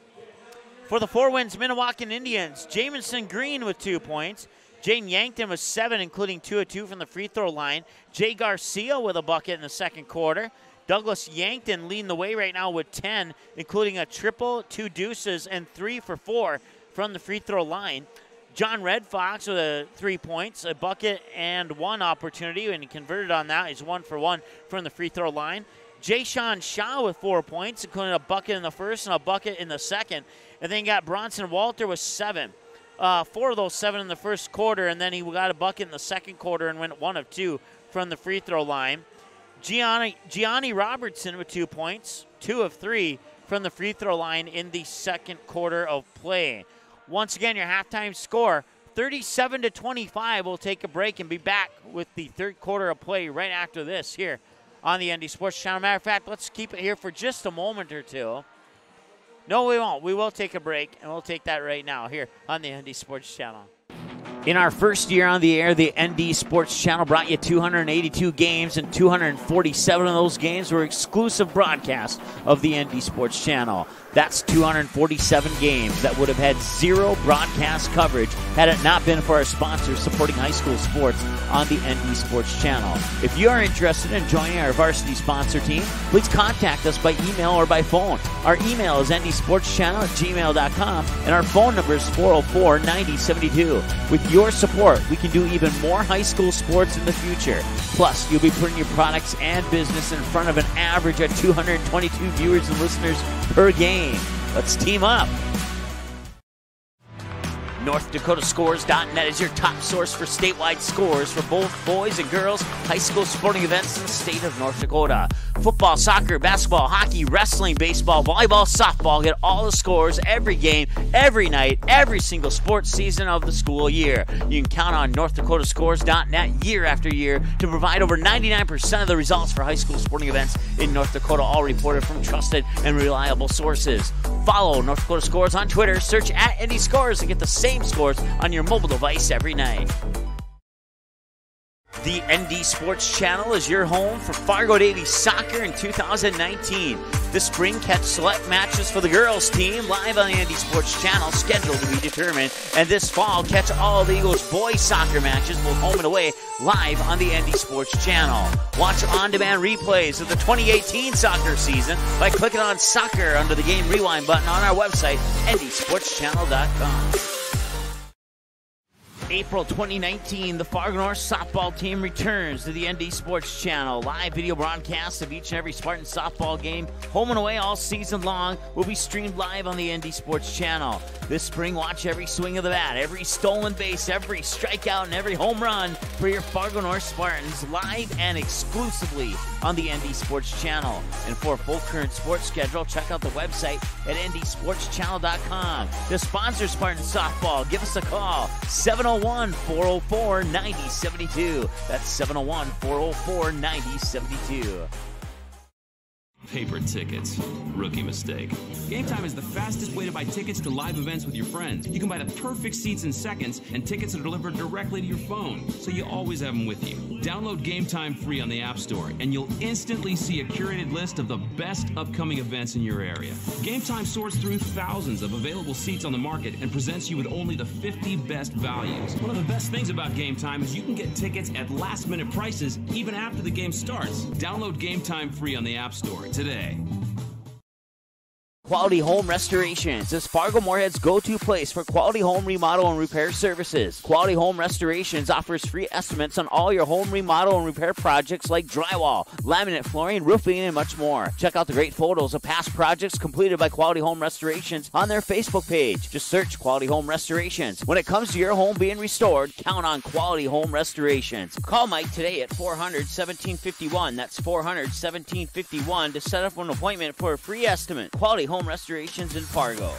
For the Four Winds Minnewaukan Indians, Jamison Green with 2 points. Jaden Yankton with 7, including 2 of 2 from the free throw line. Jay Garcia with a bucket in the second quarter. Douglas Yankton leading the way right now with 10, including a triple, 2 deuces, and 3 for 4 from the free throw line. John Red Fox with 3 points, a bucket, and 1 opportunity, and he converted on that. He's 1 for 1 from the free throw line. Jay-Sean Shaw with 4 points, including a bucket in the first and a bucket in the second. And then you got Bronson Walter with 7. 4 of those 7 in the first quarter, and then he got a bucket in the second quarter and went 1 of 2 from the free throw line. Gianni Robertson with 2 points, 2 of 3 from the free throw line in the second quarter of play. Once again, your halftime score, 37-25. We'll take a break and be back with the third quarter of play right after this here on the ND Sports Channel. Matter of fact, let's keep it here for just a moment or two. No, we won't. We will take a break, and we'll take that right now here on the ND Sports Channel. In our first year on the air, the ND Sports Channel brought you 282 games, and 247 of those games were exclusive broadcasts of the ND Sports Channel. That's 247 games that would have had 0 broadcast coverage had it not been for our sponsors supporting high school sports on the ND Sports Channel. If you are interested in joining our varsity sponsor team, please contact us by email or by phone. Our email is ndsportschannel@gmail.com, and our phone number is 404-9072. With your support, we can do even more high school sports in the future. Plus, you'll be putting your products and business in front of an average of 222 viewers and listeners per game. Let's team up. NorthDakotaScores.net is your top source for statewide scores for both boys and girls high school sporting events in the state of North Dakota. Football, soccer, basketball, hockey, wrestling, baseball, volleyball, softball. Get all the scores every game, every night, every single sports season of the school year. You can count on NorthDakotaScores.net year after year to provide over 99% of the results for high school sporting events in North Dakota, all reported from trusted and reliable sources. Follow North Dakota Scores on Twitter. Search @NDScores and get the same scores on your mobile device every night. The ND Sports Channel is your home for Fargo Davies soccer in 2019. This spring, catch select matches for the girls team live on the ND Sports Channel, scheduled to be determined. And this fall, catch all the Eagles boys soccer matches, both home and away, live on the ND Sports Channel. Watch on-demand replays of the 2018 soccer season by clicking on soccer under the game rewind button on our website, ndsportschannel.com. April 2019, the Fargo North softball team returns to the ND Sports Channel. Live video broadcasts of each and every Spartan softball game, home and away all season long, will be streamed live on the ND Sports Channel. This spring, watch every swing of the bat, every stolen base, every strikeout, and every home run for your Fargo North Spartans live and exclusively on the ND Sports Channel. And for a full current sports schedule, check out the website at ndsportschannel.com. To sponsor Spartan softball, give us a call, 701-404-9072. That's 701-404-9072. Paper tickets. Rookie mistake. Game Time is the fastest way to buy tickets to live events with your friends. You can buy the perfect seats in seconds, and tickets are delivered directly to your phone, so you always have them with you. Download Game Time free on the App Store, and you'll instantly see a curated list of the best upcoming events in your area. Game Time sorts through thousands of available seats on the market and presents you with only the 50 best values. One of the best things about Game Time is you can get tickets at last-minute prices even after the game starts. Download Game Time free on the App Store today. Quality Home Restorations is Fargo Moorhead's go-to place for quality home remodel and repair services. Quality Home Restorations offers free estimates on all your home remodel and repair projects like drywall, laminate flooring, roofing, and much more. Check out the great photos of past projects completed by Quality Home Restorations on their Facebook page. Just search Quality Home Restorations. When it comes to your home being restored, count on Quality Home Restorations. Call Mike today at 400-1751. That's 400-1751 to set up an appointment for a free estimate. Quality Home Home Restorations in Fargo.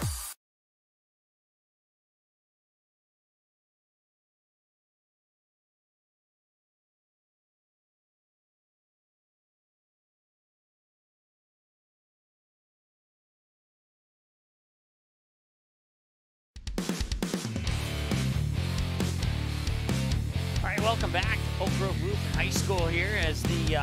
Welcome back to Oak Grove Lutheran High School here as the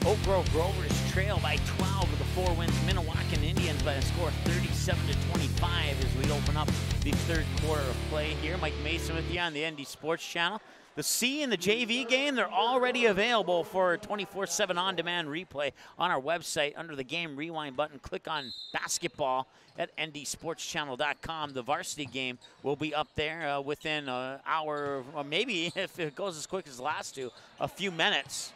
Oak Grove Grovers trail by 12 with the 4 wins Minnewaukan Indians by a score of 37-25 as we open up the third quarter of play here. Mike Mason with you on the ND Sports Channel. The C and the JV game, they're already available for 24/7 on-demand replay on our website. Under the game rewind button, click on basketball at ndsportschannel.com. The varsity game will be up there within an hour, or maybe if it goes as quick as the last two, a few minutes.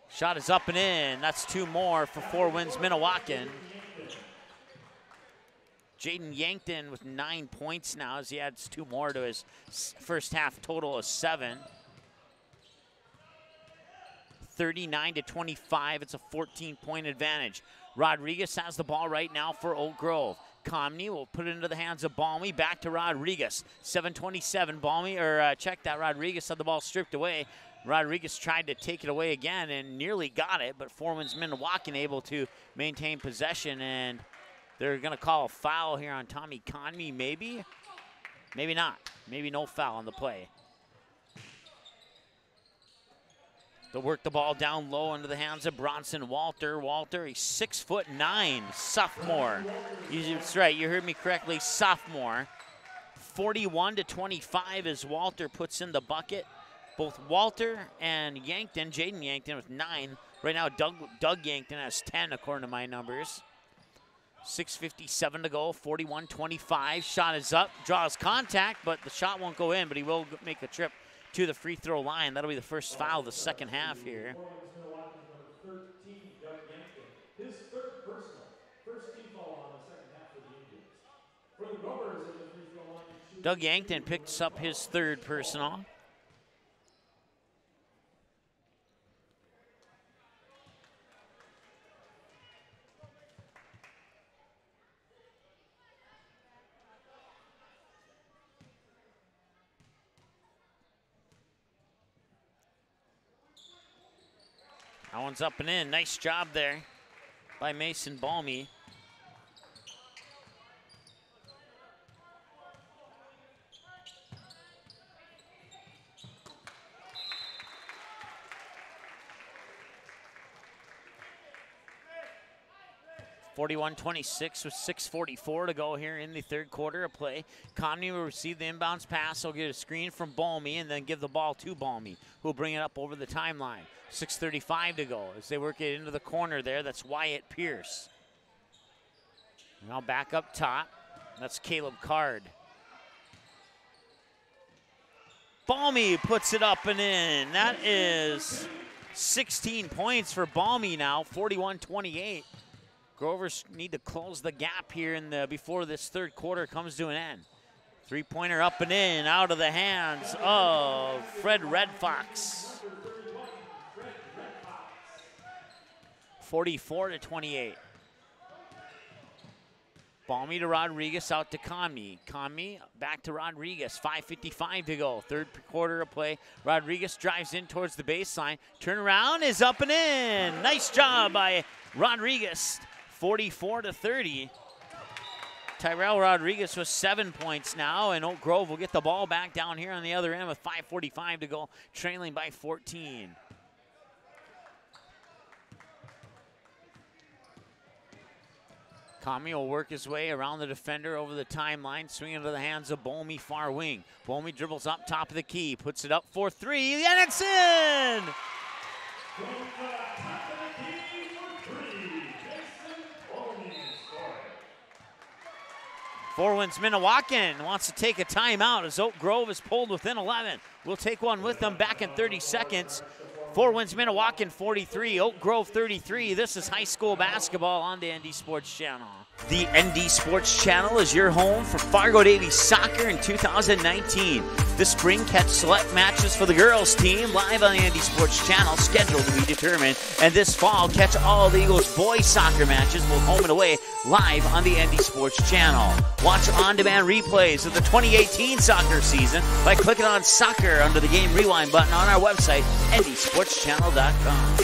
Shot is up and in. That's 2 more for 4 wins Minnewaukan. Jaden Yankton with 9 points now as he adds 2 more to his first half total of 7. 39-25, it's a 14-point advantage. Rodriguez has the ball right now for Oak Grove. Comney will put it into the hands of Balmy, back to Rodriguez. 7:27, Balmy, check that, Rodriguez had the ball stripped away. Rodriguez tried to take it away again and nearly got it, but 4 wins Minnewaukan able to maintain possession, and they're going to call a foul here on Tommy Conmey, maybe? Maybe not. Maybe no foul on the play. They'll work the ball down low into the hands of Bronson Walter. Walter, he's 6'9", sophomore. That's right, you heard me correctly, sophomore. 41-25 as Walter puts in the bucket. Both Walter and Yankton, Jaden Yankton with 9. Right now, Doug Yankton has 10 according to my numbers. 6:57 to go, 41-25. Shot is up, draws contact, but the shot won't go in, but he will make the trip to the free throw line. That'll be the first foul of the second half here. His third personal. First team foul on the second half for the Indians. For the Grovers at the free throw line. Doug Yankton picks up his third personal. That one's up and in. Nice job there by Mason Balmy. (41-26) with 6:44 to go here in the third quarter of play. Conley will receive the inbounds pass. He'll get a screen from Balmy and then give the ball to Balmy, who will bring it up over the timeline. 6:35 to go as they work it into the corner there. That's Wyatt Pierce. Now back up top. That's Caleb Card. Balmy puts it up and in. That is 16 points for Balmy now, 41-28. Grovers need to close the gap here before this third quarter comes to an end. 3-pointer up and in, out of the hands of Fred Red Fox. 44-28. Balmy to Rodriguez, out to Conmey. Conmey back to Rodriguez. 5:55 to go. Third quarter of play. Rodriguez drives in towards the baseline. Turnaround is up and in. Nice job by Rodriguez. 44-30. Tyrell Rodriguez with 7 points now, and Oak Grove will get the ball back down here on the other end with 5:45 to go, trailing by 14. Conmey will work his way around the defender over the timeline, swinging into the hands of Balmy, far wing. Balmy dribbles up top of the key, puts it up for 3, and it's in! Four wins Minnewaukan wants to take a timeout as Oak Grove is pulled within 11. We'll take one with them back in 30 seconds. 4 wins Minnewaukan 43, Oak Grove 33. This is high school basketball on the ND Sports Channel. The ND Sports Channel is your home for Fargo Davies soccer in 2019. This spring, catch select matches for the girls team live on the ND Sports Channel, scheduled to be determined. And this fall, catch all the Eagles boys soccer matches, both home and away, live on the ND Sports Channel. Watch on-demand replays of the 2018 soccer season by clicking on soccer under the game rewind button on our website, ndsportschannel.com.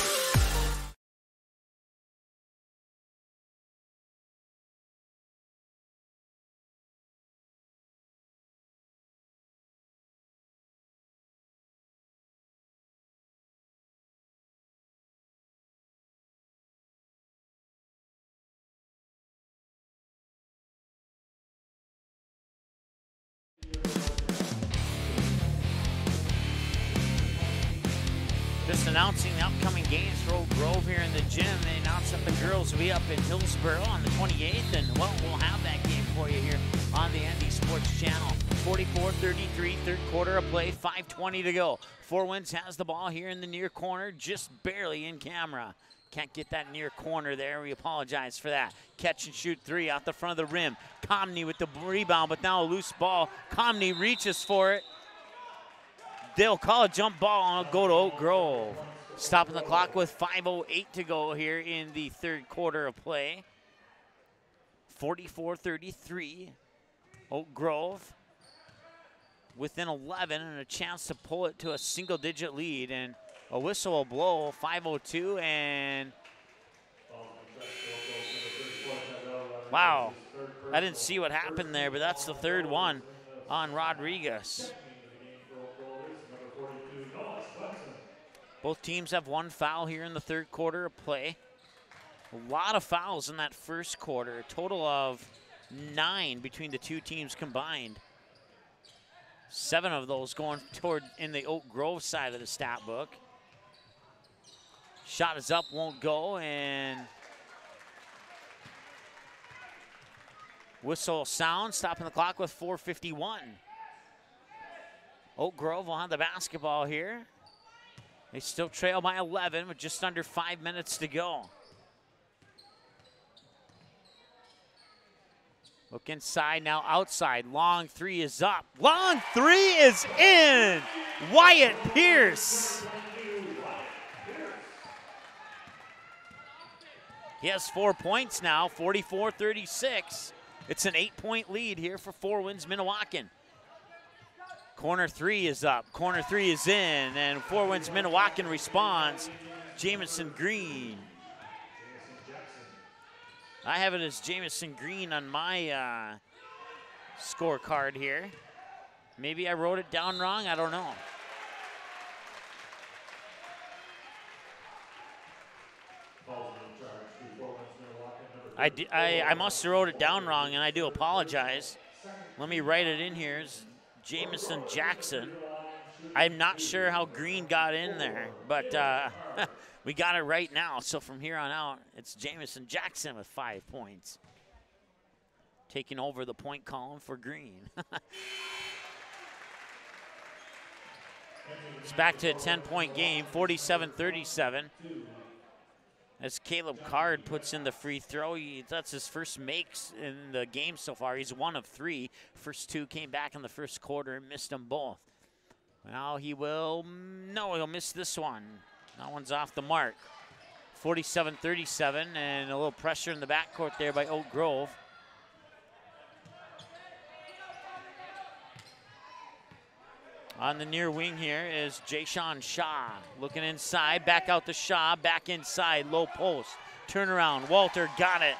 Just announcing the upcoming games for Oak Grove here in the gym. They announced that the girls will be up in Hillsboro on the 28th, and well, we'll have that game for you here on the ND Sports Channel. 44-33, third quarter of play, 5:20 to go. Four Winds has the ball here in the near corner, just barely in camera. Can't get that near corner there. We apologize for that. Catch and shoot three out the front of the rim. Comney with the rebound, but now a loose ball. Comney reaches for it. They'll call a jump ball and go to Oak Grove. Stopping the clock with 5:08 to go here in the third quarter of play. 44-33, Oak Grove within 11 and a chance to pull it to a single-digit lead. And a whistle will blow, 5:02, and wow, I didn't see what happened there, but that's the third one on Rodriguez. Both teams have one foul here in the third quarter of play. A lot of fouls in that first quarter, a total of 9 between the two teams combined. 7 of those going toward in the Oak Grove side of the stat book. Shot is up, won't go, and whistle sound, stopping the clock with 4:51. Oak Grove will have the basketball here. They still trail by 11 with just under 5 minutes to go. Look inside, now outside. Long three is up. Long three is in! Wyatt Pierce. He has 4 points now, 44-36. It's an 8-point lead here for Four Winds Minnewaukan. Corner three is up, corner three is in, and Four Winds Minnewaukan responds. Jamison Green. I have it as Jamison Green on my scorecard here. Maybe I wrote it down wrong, I don't know. I must have wrote it down wrong, and I do apologize. Let me write it in here. It's Jamison Jackson. I'm not sure how Green got in there, but we got it right now. So from here on out, it's Jamison Jackson with 5 points. Taking over the point column for Green. It's back to a 10-point game, 47-37. As Caleb Card puts in the free throw, that's his first makes in the game so far. He's 1 of 3. First 2 came back in the first quarter and missed them both. Now he will, no, he'll miss this one. That one's off the mark. 47-37, and a little pressure in the backcourt there by Oak Grove. On the near wing here is Jayshawn Shaw. Looking inside, back out to Shaw, back inside, low post. Turnaround, Walter got it.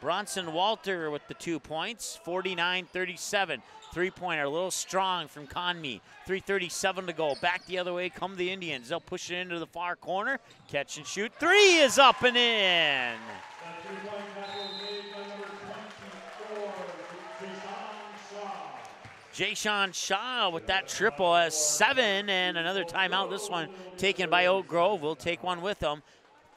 Bronson Walter with the 2 points, 49-37. Three-pointer, a little strong from Conmee. 3:37 to go. Back the other way come the Indians. They'll push it into the far corner. Catch and shoot. 3 is up and in. Jayshawn Shaw with that triple has 7, and another timeout. This one taken by Oak Grove. We'll take one with them.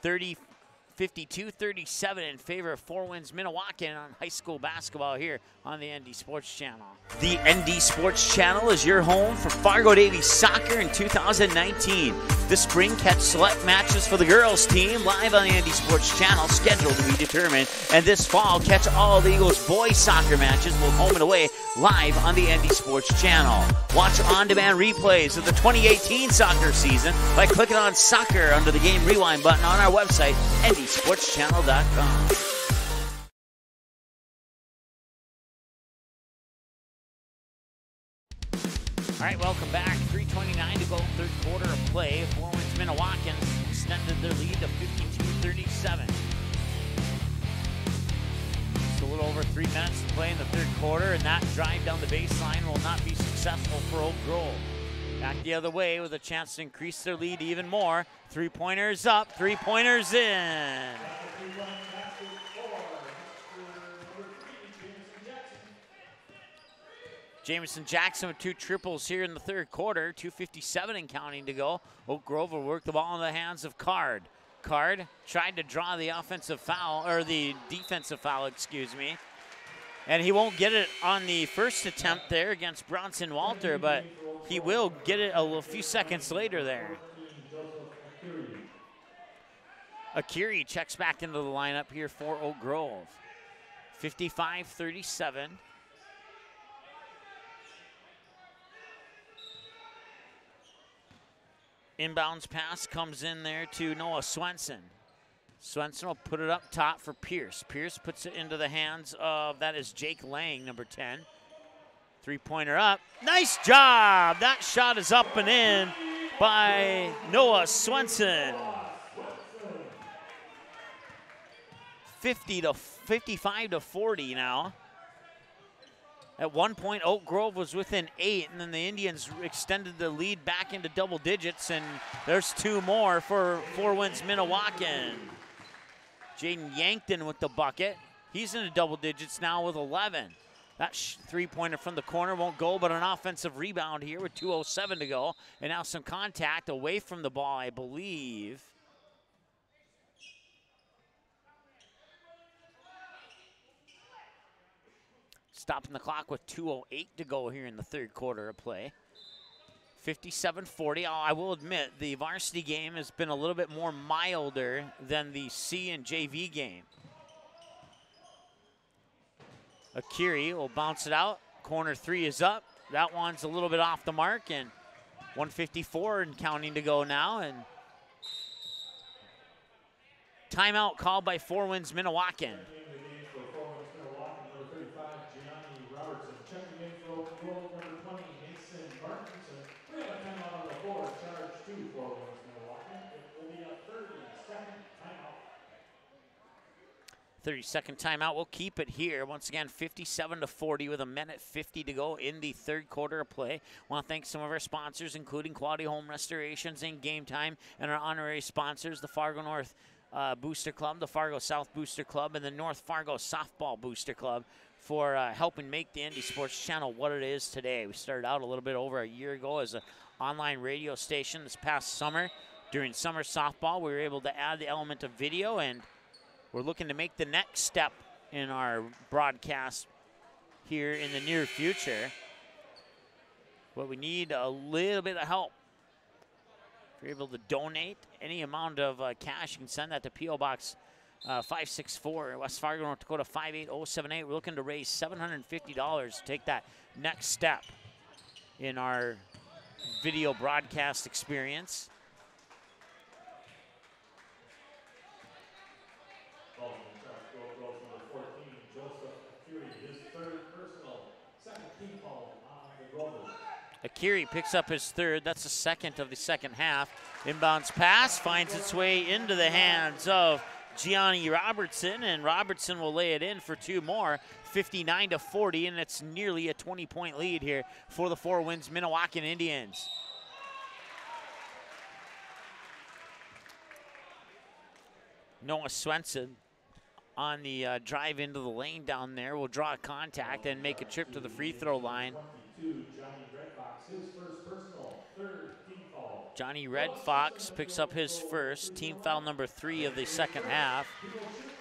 52-37 in favor of Four Winds Minnewaukan on high school basketball here on the ND Sports Channel. The ND Sports Channel is your home for Fargo Davies soccer in 2019. This spring, catch select matches for the girls team live on the Andy Sports Channel, scheduled to be determined. And this fall, catch all the Eagles boys soccer matches, both home and away, live on the Andy Sports Channel. Watch on-demand replays of the 2018 soccer season by clicking on soccer under the game rewind button on our website, andysportschannel.com. All right, welcome back. 3:29 to go, third quarter of play. Four Winds Minnewaukan extended their lead to 52-37. Just a little over 3 minutes to play in the third quarter, and that drive down the baseline will not be successful for Oak Grove. Back the other way with a chance to increase their lead even more. Three-pointers up, three-pointers in. Jamison Jackson with 2 triples here in the third quarter. 2:57 and counting to go. Oak Grove will work the ball in the hands of Card. Card tried to draw the offensive foul, or the defensive foul, excuse me. And he won't get it on the first attempt there against Bronson Walter, but he will get it a few seconds later there. Akiri checks back into the lineup here for Oak Grove. 55-37. Inbounds pass comes in there to Noah Swenson. Swenson will put it up top for Pierce. Pierce puts it into the hands of, that is Jake Lang, number 10. Three-pointer up. Nice job! That shot is up and in by Noah Swenson. 55-40 now. At one point, Oak Grove was within 8, and then the Indians extended the lead back into double digits, and there's 2 more for Four Winds Minnewaukan. Jaden Yankton with the bucket. He's into double digits now with 11. That three-pointer from the corner won't go, but an offensive rebound here with 2:07 to go. And now some contact away from the ball, I believe. Stopping the clock with 2:08 to go here in the third quarter of play. 57-40. I will admit the varsity game has been a little bit more milder than the C and JV game. Akiri will bounce it out. Corner 3 is up. That one's a little bit off the mark, and 1:54 and counting to go now. And timeout called by Four Winds Minnewaukan. Mason Martinson. We have a timeout on the floor. Charge 2 for Minnewaukan. It will be a 30-second timeout. 30-second timeout. We'll keep it here. Once again, 57-40 with 1:50 to go in the third quarter of play. Want to thank some of our sponsors, including Quality Home Restorations and Game Time, and our honorary sponsors, the Fargo North Booster Club, the Fargo South Booster Club, and the North Fargo Softball Booster Club, for helping make the Andy Sports Channel what it is today. We started out a little bit over a year ago as an online radio station. This past summer, during summer softball, we were able to add the element of video, and we're looking to make the next step in our broadcast here in the near future. But we need a little bit of help. If you're able to donate any amount of cash, you can send that to P.O. Box 564, West Fargo, North Dakota 58078. We're looking to raise $750 to take that next step in our video broadcast experience. Akiri picks up his third. That's the second of the second half. Inbounds pass finds its way into the hands of Gianni Robertson, and Robertson will lay it in for 2 more. 59-40, and it's nearly a 20-point lead here for the Four Winds Minnewaukan Indians. Noah Swenson on the drive into the lane down there will draw a contact and make a trip to the free throw line. Johnny Red Fox picks up his first, team foul number 3 of the second half.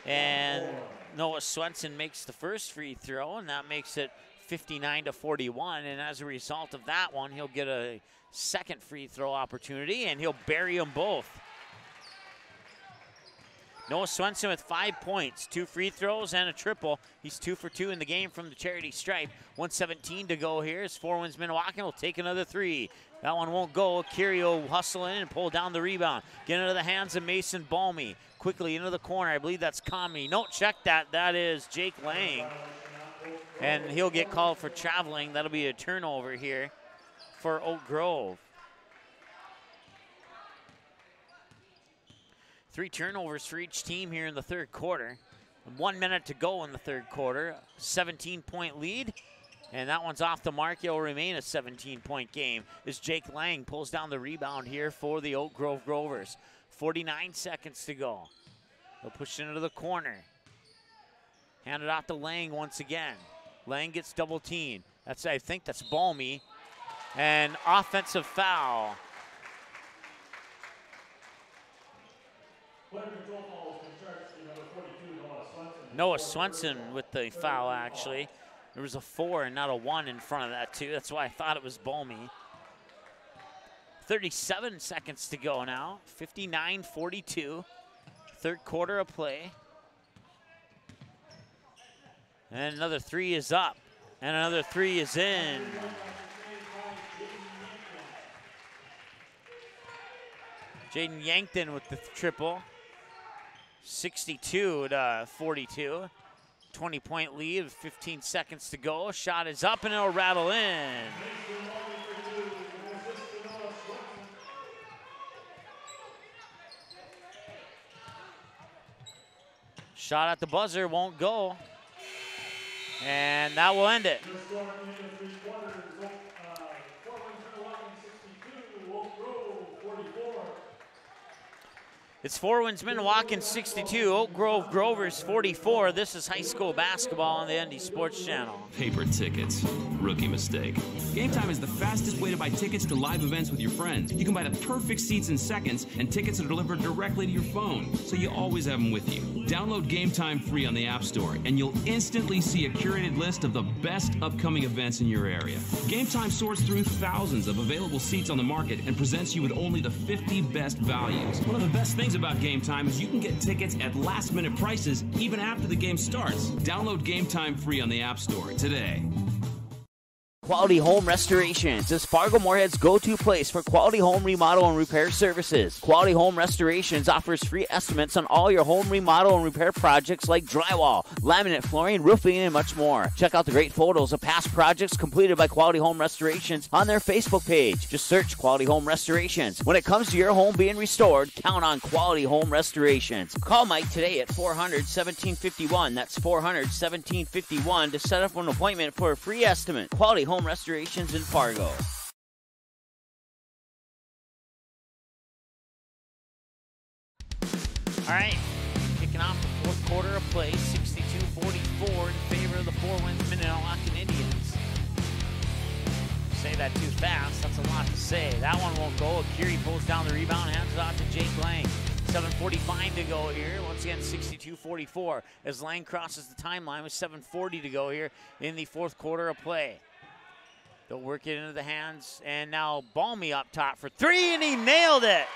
And Noah Swenson makes the first free throw, and that makes it 59-41, and as a result of that one, he'll get a second free throw opportunity, and he'll bury them both. Noah Swenson with 5 points, 2 free throws and a triple. He's 2 for 2 in the game from the charity stripe. 1:17 to go here as Four Winds Minnewaukan will take another three. That one won't go. Curie will hustle in and pull down the rebound. Get into the hands of Mason Balmy. Quickly into the corner. I believe that's Kami. No, check that. That is Jake Lang. And he'll get called for traveling. That'll be a turnover here for Oak Grove. 3 turnovers for each team here in the third quarter. 1 minute to go in the third quarter. 17-point lead. And that one's off the mark. It will remain a 17-point game as Jake Lang pulls down the rebound here for the Oak Grove Grovers. 49 seconds to go. They'll push into the corner. Hand it off to Lang once again. Lang gets double teamed. I think that's Balmy. And offensive foul. Noah Swenson with the foul, actually. There was a 4 and not a 1 in front of that, too. That's why I thought it was Balmy. 37 seconds to go now. 59-42. Third quarter of play. And another 3 is up. And another 3 is in. Jaden Yankton with the triple. 62-42. 20-point lead with 15 seconds to go. Shot is up and it'll rattle in. Shot at the buzzer won't go. And that will end it. It's Four Winds Minnewaukan 62, Oak Grove Grovers 44. This is high school basketball on the ND Sports Channel. Paper tickets. Rookie mistake. Game Time is the fastest way to buy tickets to live events with your friends. You can buy the perfect seats in seconds, and tickets are delivered directly to your phone, so you always have them with you. Download Game Time free on the App Store, and you'll instantly see a curated list of the best upcoming events in your area. Game Time sorts through thousands of available seats on the market and presents you with only the 50 best values. One of the best things about Game Time is you can get tickets at last-minute prices even after the game starts. Download Game Time free on the App Store today. Quality Home Restorations is Fargo Moorhead's go-to place for quality home remodel and repair services. Quality Home Restorations offers free estimates on all your home remodel and repair projects like drywall, laminate flooring, roofing, and much more. Check out the great photos of past projects completed by Quality Home Restorations on their Facebook page. Just search Quality Home Restorations. When it comes to your home being restored, count on Quality Home Restorations. Call Mike today at 400-1751. That's 400-1751 to set up an appointment for a free estimate. Quality Home Restorations in Fargo. All right, kicking off the fourth quarter of play, 62-44 in favor of the Four Winds Minnewaukan Indians. Say that too fast, that's a lot to say. That one won't go. Akiri pulls down the rebound, hands it off to Jake Lang. 7:45 to go here. Once again, 62-44 as Lang crosses the timeline with 7:40 to go here in the fourth quarter of play. They'll work it into the hands, and now Balmy up top for 3, and he nailed it.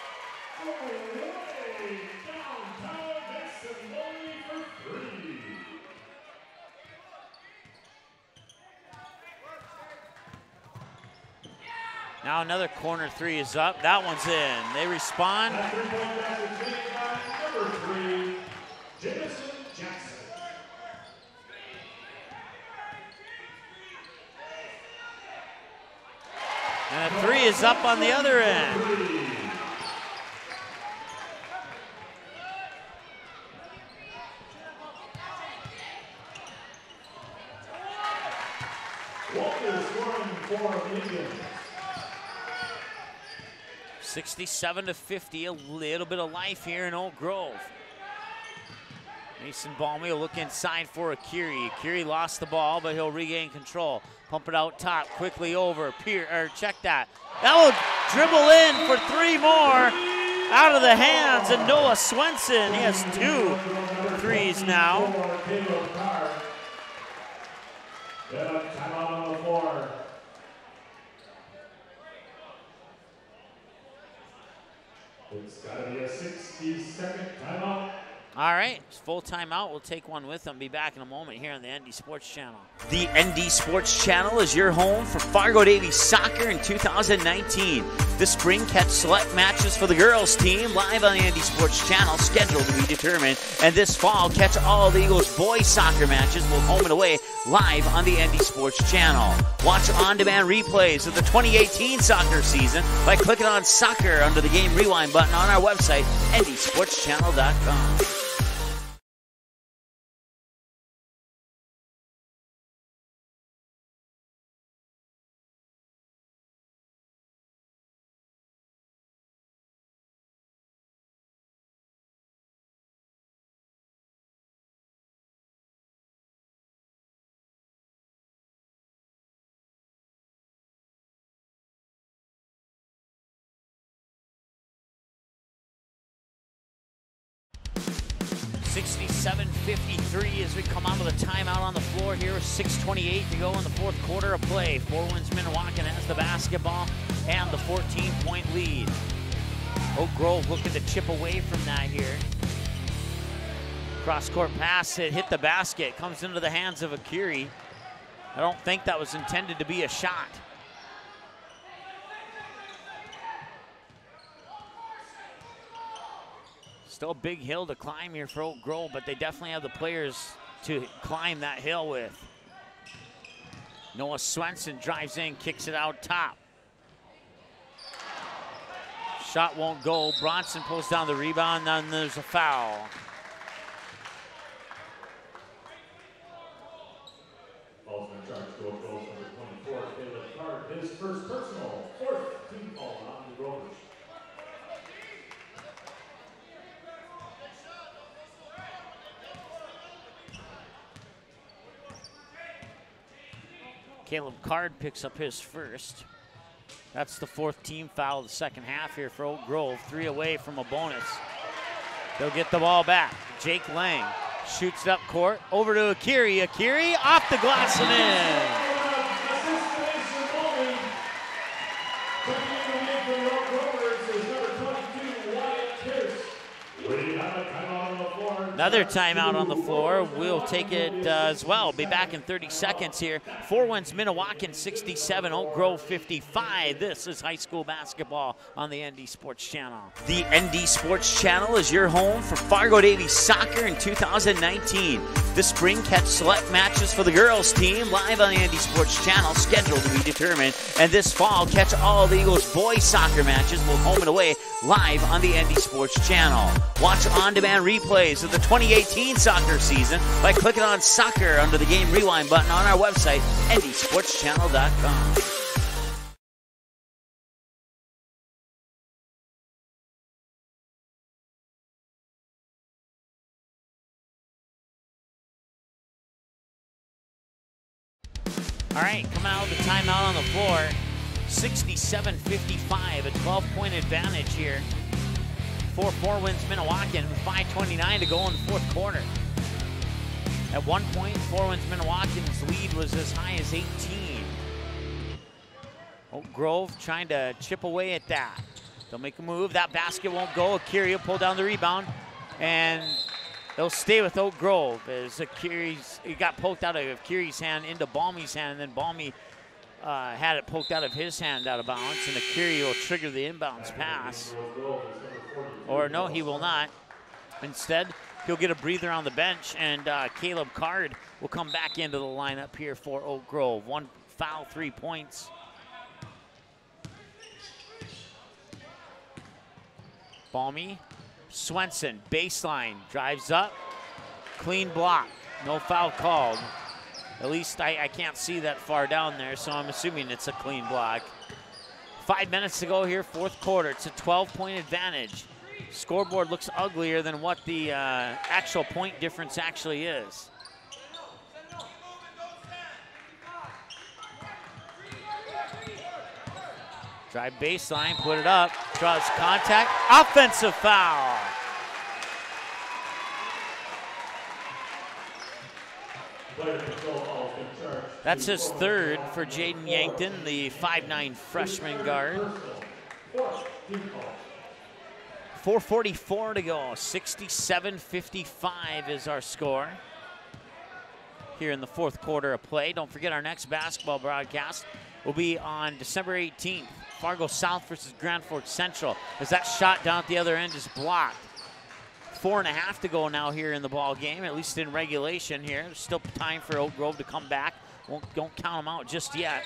Now another corner 3 is up. That one's in. They respond. And a 3 is up on the other end. Walker scoring for Indians. 67-50, a little bit of life here in Oak Grove. Mason Balmy will look inside for Akiri. Akiri lost the ball, but he'll regain control. Pump it out top, quickly over. Check that. That will dribble in for 3 more. Out of the hands of Noah Swenson. He has 2 threes now. Timeout on the floor. It's got to be a 60-second timeout. All right, full timeout. We'll take one with them. Be back in a moment here on the ND Sports Channel. The ND Sports Channel is your home for Fargo Davies soccer in 2019. This spring, catch select matches for the girls team live on the ND Sports Channel, scheduled to be determined. And this fall, catch all the Eagles boys soccer matches, both home and away, live on the ND Sports Channel. Watch on-demand replays of the 2018 soccer season by clicking on soccer under the game rewind button on our website, ndsportschannel.com. .53 as we come out of the timeout on the floor here with 6:28 to go in the fourth quarter of play. Four Winds Minnewaukan has the basketball and the 14-point lead. Oak Grove looking to chip away from that here. Cross-court pass, it hit the basket, comes into the hands of Akiri. I don't think that was intended to be a shot. Still a big hill to climb here for Oak Grove, but they definitely have the players to climb that hill with. Noah Swenson drives in, kicks it out top. Shot won't go. Bronson pulls down the rebound, then there's a foul. Falls in charge to Oak Grove, number 24, Caleb Card, his first personal, fourth team foul on the Rovers. Caleb Card picks up his first. That's the fourth team foul of the second half here for Oak Grove. 3 away from a bonus. They'll get the ball back. Jake Lang shoots it up court. Over to Akiri. Akiri off the glass and in. Another timeout on the floor. We'll take it as well. Be back in 30 seconds here. Four Winds Minnewaukan 67, Oak Grove 55. This is high school basketball on the ND Sports Channel. The ND Sports Channel is your home for Fargo Davies soccer in 2019. This spring, catch select matches for the girls team live on the ND Sports Channel, scheduled to be determined. And this fall, catch all the Eagles boys soccer matches, both home and away, live on the ND Sports Channel. Watch on-demand replays of the 2018 soccer season by clicking on soccer under the game rewind button on our website, ndsportschannel.com. All right, coming out of the timeout on the floor, 67-55, a 12-point advantage here for Four Winds Minnewaukan with 5:29 to go in the fourth quarter. At one point, Four Winds Minnewaukan's lead was as high as 18. Oak Grove trying to chip away at that. They'll make a move. That basket won't go. Akiri will pull down the rebound, and they'll stay with Oak Grove as it got poked out of Akiri's hand into Balmy's hand, and then Balmy had it poked out of his hand out of bounds, and Akiri will trigger the inbounds pass. Or no, he will not. Instead, he'll get a breather on the bench, and Caleb Card will come back into the lineup here for Oak Grove. 1 foul, 3 points. Balmy, Swenson, baseline, drives up, clean block, no foul called. At least I can't see that far down there, so I'm assuming it's a clean block. 5 minutes to go here, fourth quarter. It's a 12-point advantage. Scoreboard looks uglier than what the actual point difference actually is. Drive baseline, put it up, draws contact, offensive foul. Player control falls in charge. That's his third for Jaden Yankton, the 5'9" freshman guard. 4:44 to go. 67-55 is our score here in the fourth quarter of play. Don't forget our next basketball broadcast will be on December 18th. Fargo South versus Grand Forks Central, as that shot down at the other end is blocked. 4.5 to go now here in the ball game, at least in regulation here. There's still time for Oak Grove to come back. Don't count them out just yet.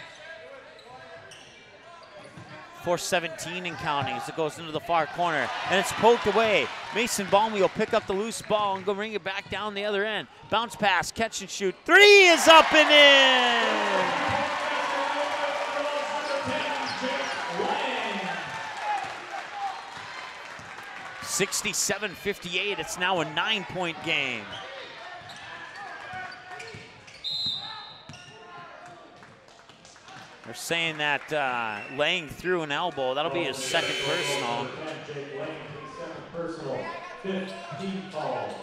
4:17 and counting as it goes into the far corner, and it's poked away. Mason Balmy will pick up the loose ball and go bring it back down the other end. Bounce pass, catch and shoot. 3 is up and in! 67-58, it's now a 9-point game. They're saying that Lang threw an elbow. That'll be his second personal. 15 foul.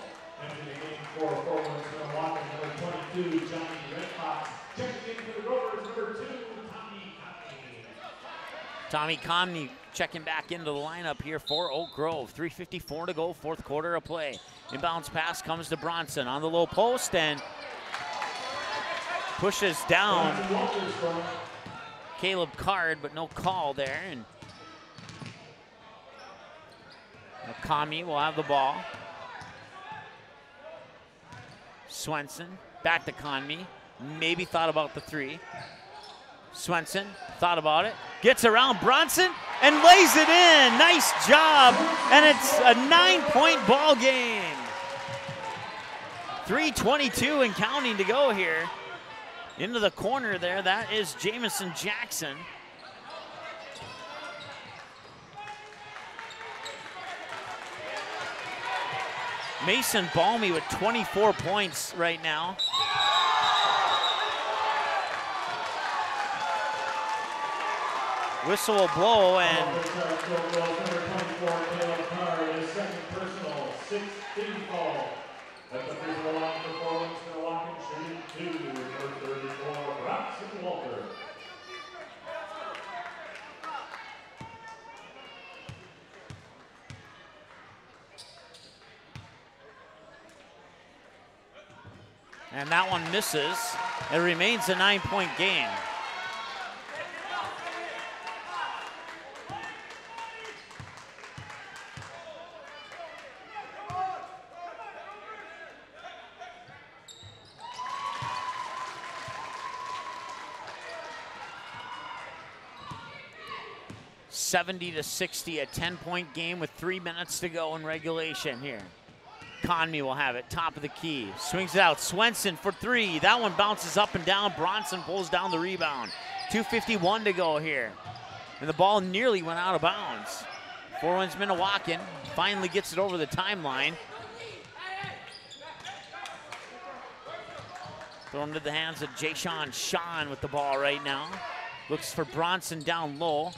Entering the game for forwards Minnewaukan, number 22, Johnny Redfox. Checking in for the Rovers, number 2, Tommy Comney checking back into the lineup here for Oak Grove. 3:54 to go, fourth quarter of play. Inbounds pass comes to Bronson on the low post and pushes down Caleb Card, but no call there. And Comney will have the ball. Swenson back to Conmee. Maybe thought about the 3. Swenson thought about it, gets around Bronson and lays it in. Nice job, and it's a 9-point ball game. 3:22 and counting to go here. Into the corner there, that is Jamison Jackson. Mason Balmy with 24 points right now. Whistle will blow and that one misses. It remains a 9-point game. (70-60), a 10-point game with 3 minutes to go in regulation here. Conmee will have it, top of the key. Swings it out, Swenson for 3. That one bounces up and down. Bronson pulls down the rebound. 2:51 to go here. And the ball nearly went out of bounds. 4-1's Minnewaukan finally gets it over the timeline. Thrown into the hands of Jay-Sean Sean with the ball right now. Looks for Bronson down low.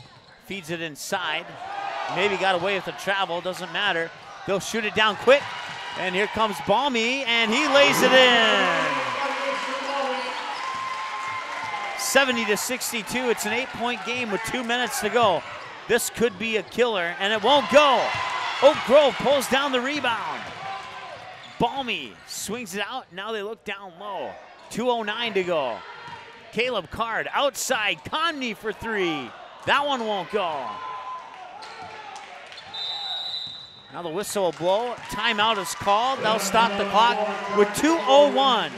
Feeds it inside. Maybe got away with the travel, doesn't matter. They'll shoot it down quick. And here comes Balmy, and he lays it in. 70-62, it's an 8-point game with 2 minutes to go. This could be a killer, and it won't go. Oak Grove pulls down the rebound. Balmy swings it out, now they look down low. 2:09 to go. Caleb Card outside, Conmee for 3. That one won't go. Now the whistle will blow. Timeout is called. They'll stop the clock with 2:01.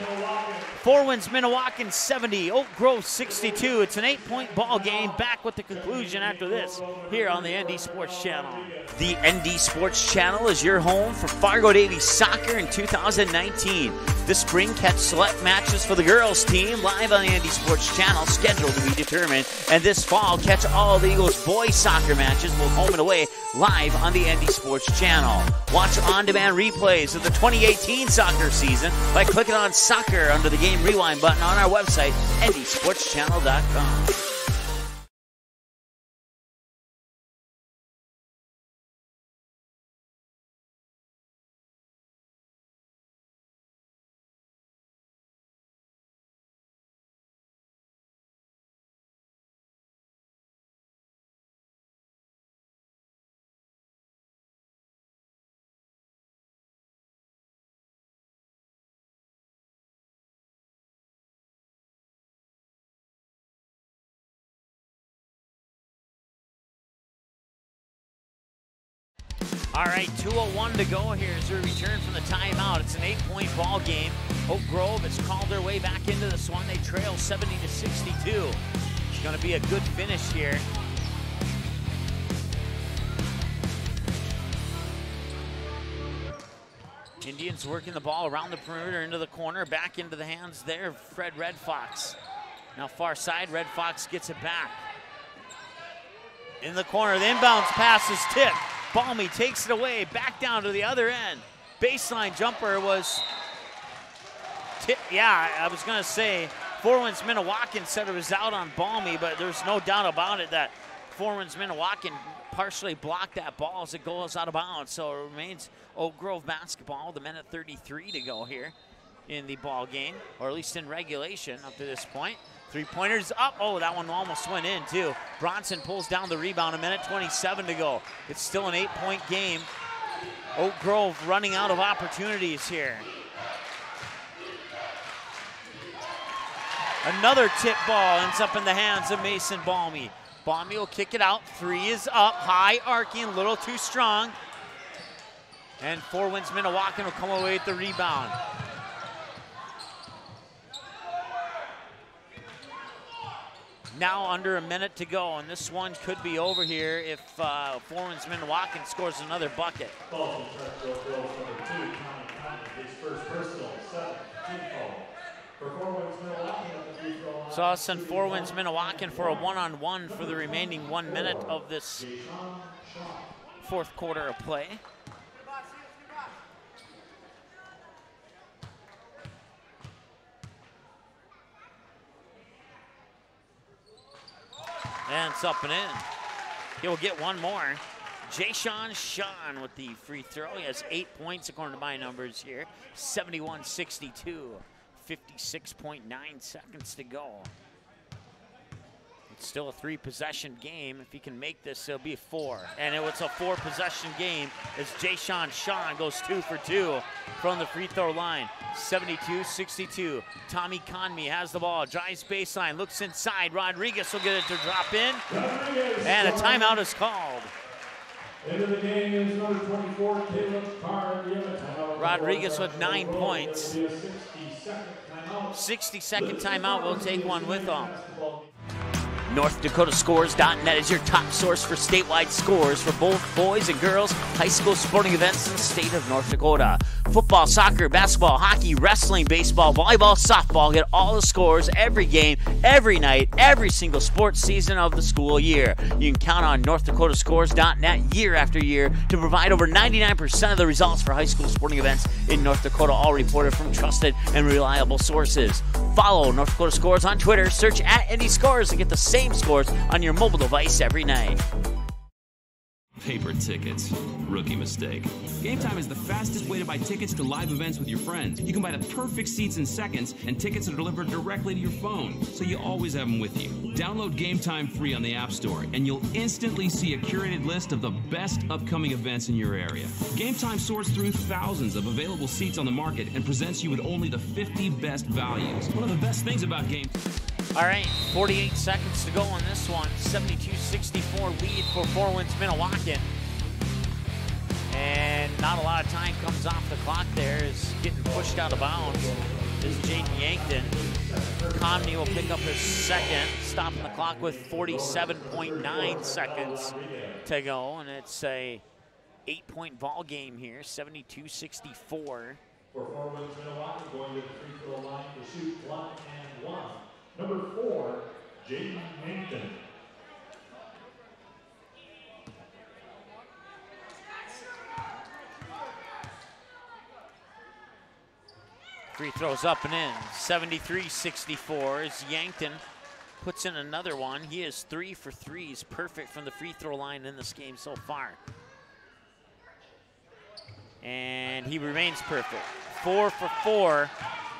4-1's Minnewaukan 70, Oak Grove 62. It's an 8-point ball game. Back with the conclusion after this here on the ND Sports Channel. The ND Sports Channel is your home for Fargo Davies soccer in 2019. This spring, catch select matches for the girls team live on the ND Sports Channel, scheduled to be determined. And this fall, catch all the Eagles boys soccer matches, both home and away, live on the ND Sports Channel. Watch on-demand replays of the 2018 soccer season by clicking on soccer under the Game Rewind button on our website, ndsportschannel.com. All right, 2:01 to go here as we return from the timeout. It's an 8-point ball game. Oak Grove has called their way back into this one. They trail 70-62. It's going to be a good finish here. Indians working the ball around the perimeter into the corner, back into the hands there of Fred Red Fox. Now far side, Red Fox gets it back. In the corner, the inbounds pass is tipped. Balmy takes it away, back down to the other end. Baseline jumper was tipped. Yeah, I was gonna say, Forwinds Minnewaukan said it was out on Balmy, but there's no doubt about it that Forwinds Minnewaukan partially blocked that ball as it goes out of bounds. So it remains Oak Grove basketball, the minute 33 to go here in the ball game, or at least in regulation up to this point. Three-pointers up. Oh, that one almost went in too. Bronson pulls down the rebound, a minute 27 to go. It's still an 8-point game. Oak Grove running out of opportunities here. Another tip ball ends up in the hands of Mason Balmy. Balmy will kick it out. Three is up, high arcing, a little too strong. And Forwinds Minnewaukan will come away with the rebound. Now under a minute to go, and this one could be over here if Forwinds Minnewaukan scores another bucket. So I'll send Forwinds Minnewaukan for a one-on-one for the remaining 1 minute of this fourth quarter of play. And it's up and in. He'll get one more. Jay-Sean Sean with the free throw. He has 8 points according to my numbers here. 71-62. 56.9 seconds to go. It's still a 3-possession game. If he can make this, it'll be 4. And it's a 4-possession game as Jay-Sean Sean goes 2 for 2 from the free throw line. 72-62. Tommy Conmey has the ball, drives baseline, looks inside. Rodriguez will get it to drop in. And a timeout is called. Into the game is number 24, Caleb Carr. Rodriguez with 9 points. 60-second timeout. We'll take one with them. NorthDakotaScores.net is your top source for statewide scores for both boys and girls high school sporting events in the state of North Dakota. Football, soccer, basketball, hockey, wrestling, baseball, volleyball, softball. Get all the scores every game, every night, every single sports season of the school year. You can count on NorthDakotaScores.net year after year to provide over 99% of the results for high school sporting events in North Dakota, all reported from trusted and reliable sources. Follow North Dakota Scores on Twitter, search @NDScores and get the same scores on your mobile device every night. Paper tickets. Rookie mistake. Game Time is the fastest way to buy tickets to live events with your friends. You can buy the perfect seats in seconds, and tickets are delivered directly to your phone, so you always have them with you. Download Game Time free on the App Store, and you'll instantly see a curated list of the best upcoming events in your area. Game Time sorts through thousands of available seats on the market and presents you with only the 50 best values. One of the best things about Game Time. All right, 48 seconds to go on this one. 72-64 lead for Forwinds Minnewaukan. And not a lot of time comes off the clock there. Is getting pushed out of bounds is Jaden Yankton. Conmey will pick up his second, stopping the clock with 47.9 seconds to go. And it's a 8-point ball game here, 72-64. For Forwinds Minnewaukan, going to the free throw line to shoot 1 and 1. Number 4, Jaden Yankton. Free throws up and in. 73-64 as Yankton puts in another one. He is 3 for 3s, perfect from the free throw line in this game so far. And he remains perfect. 4 for 4.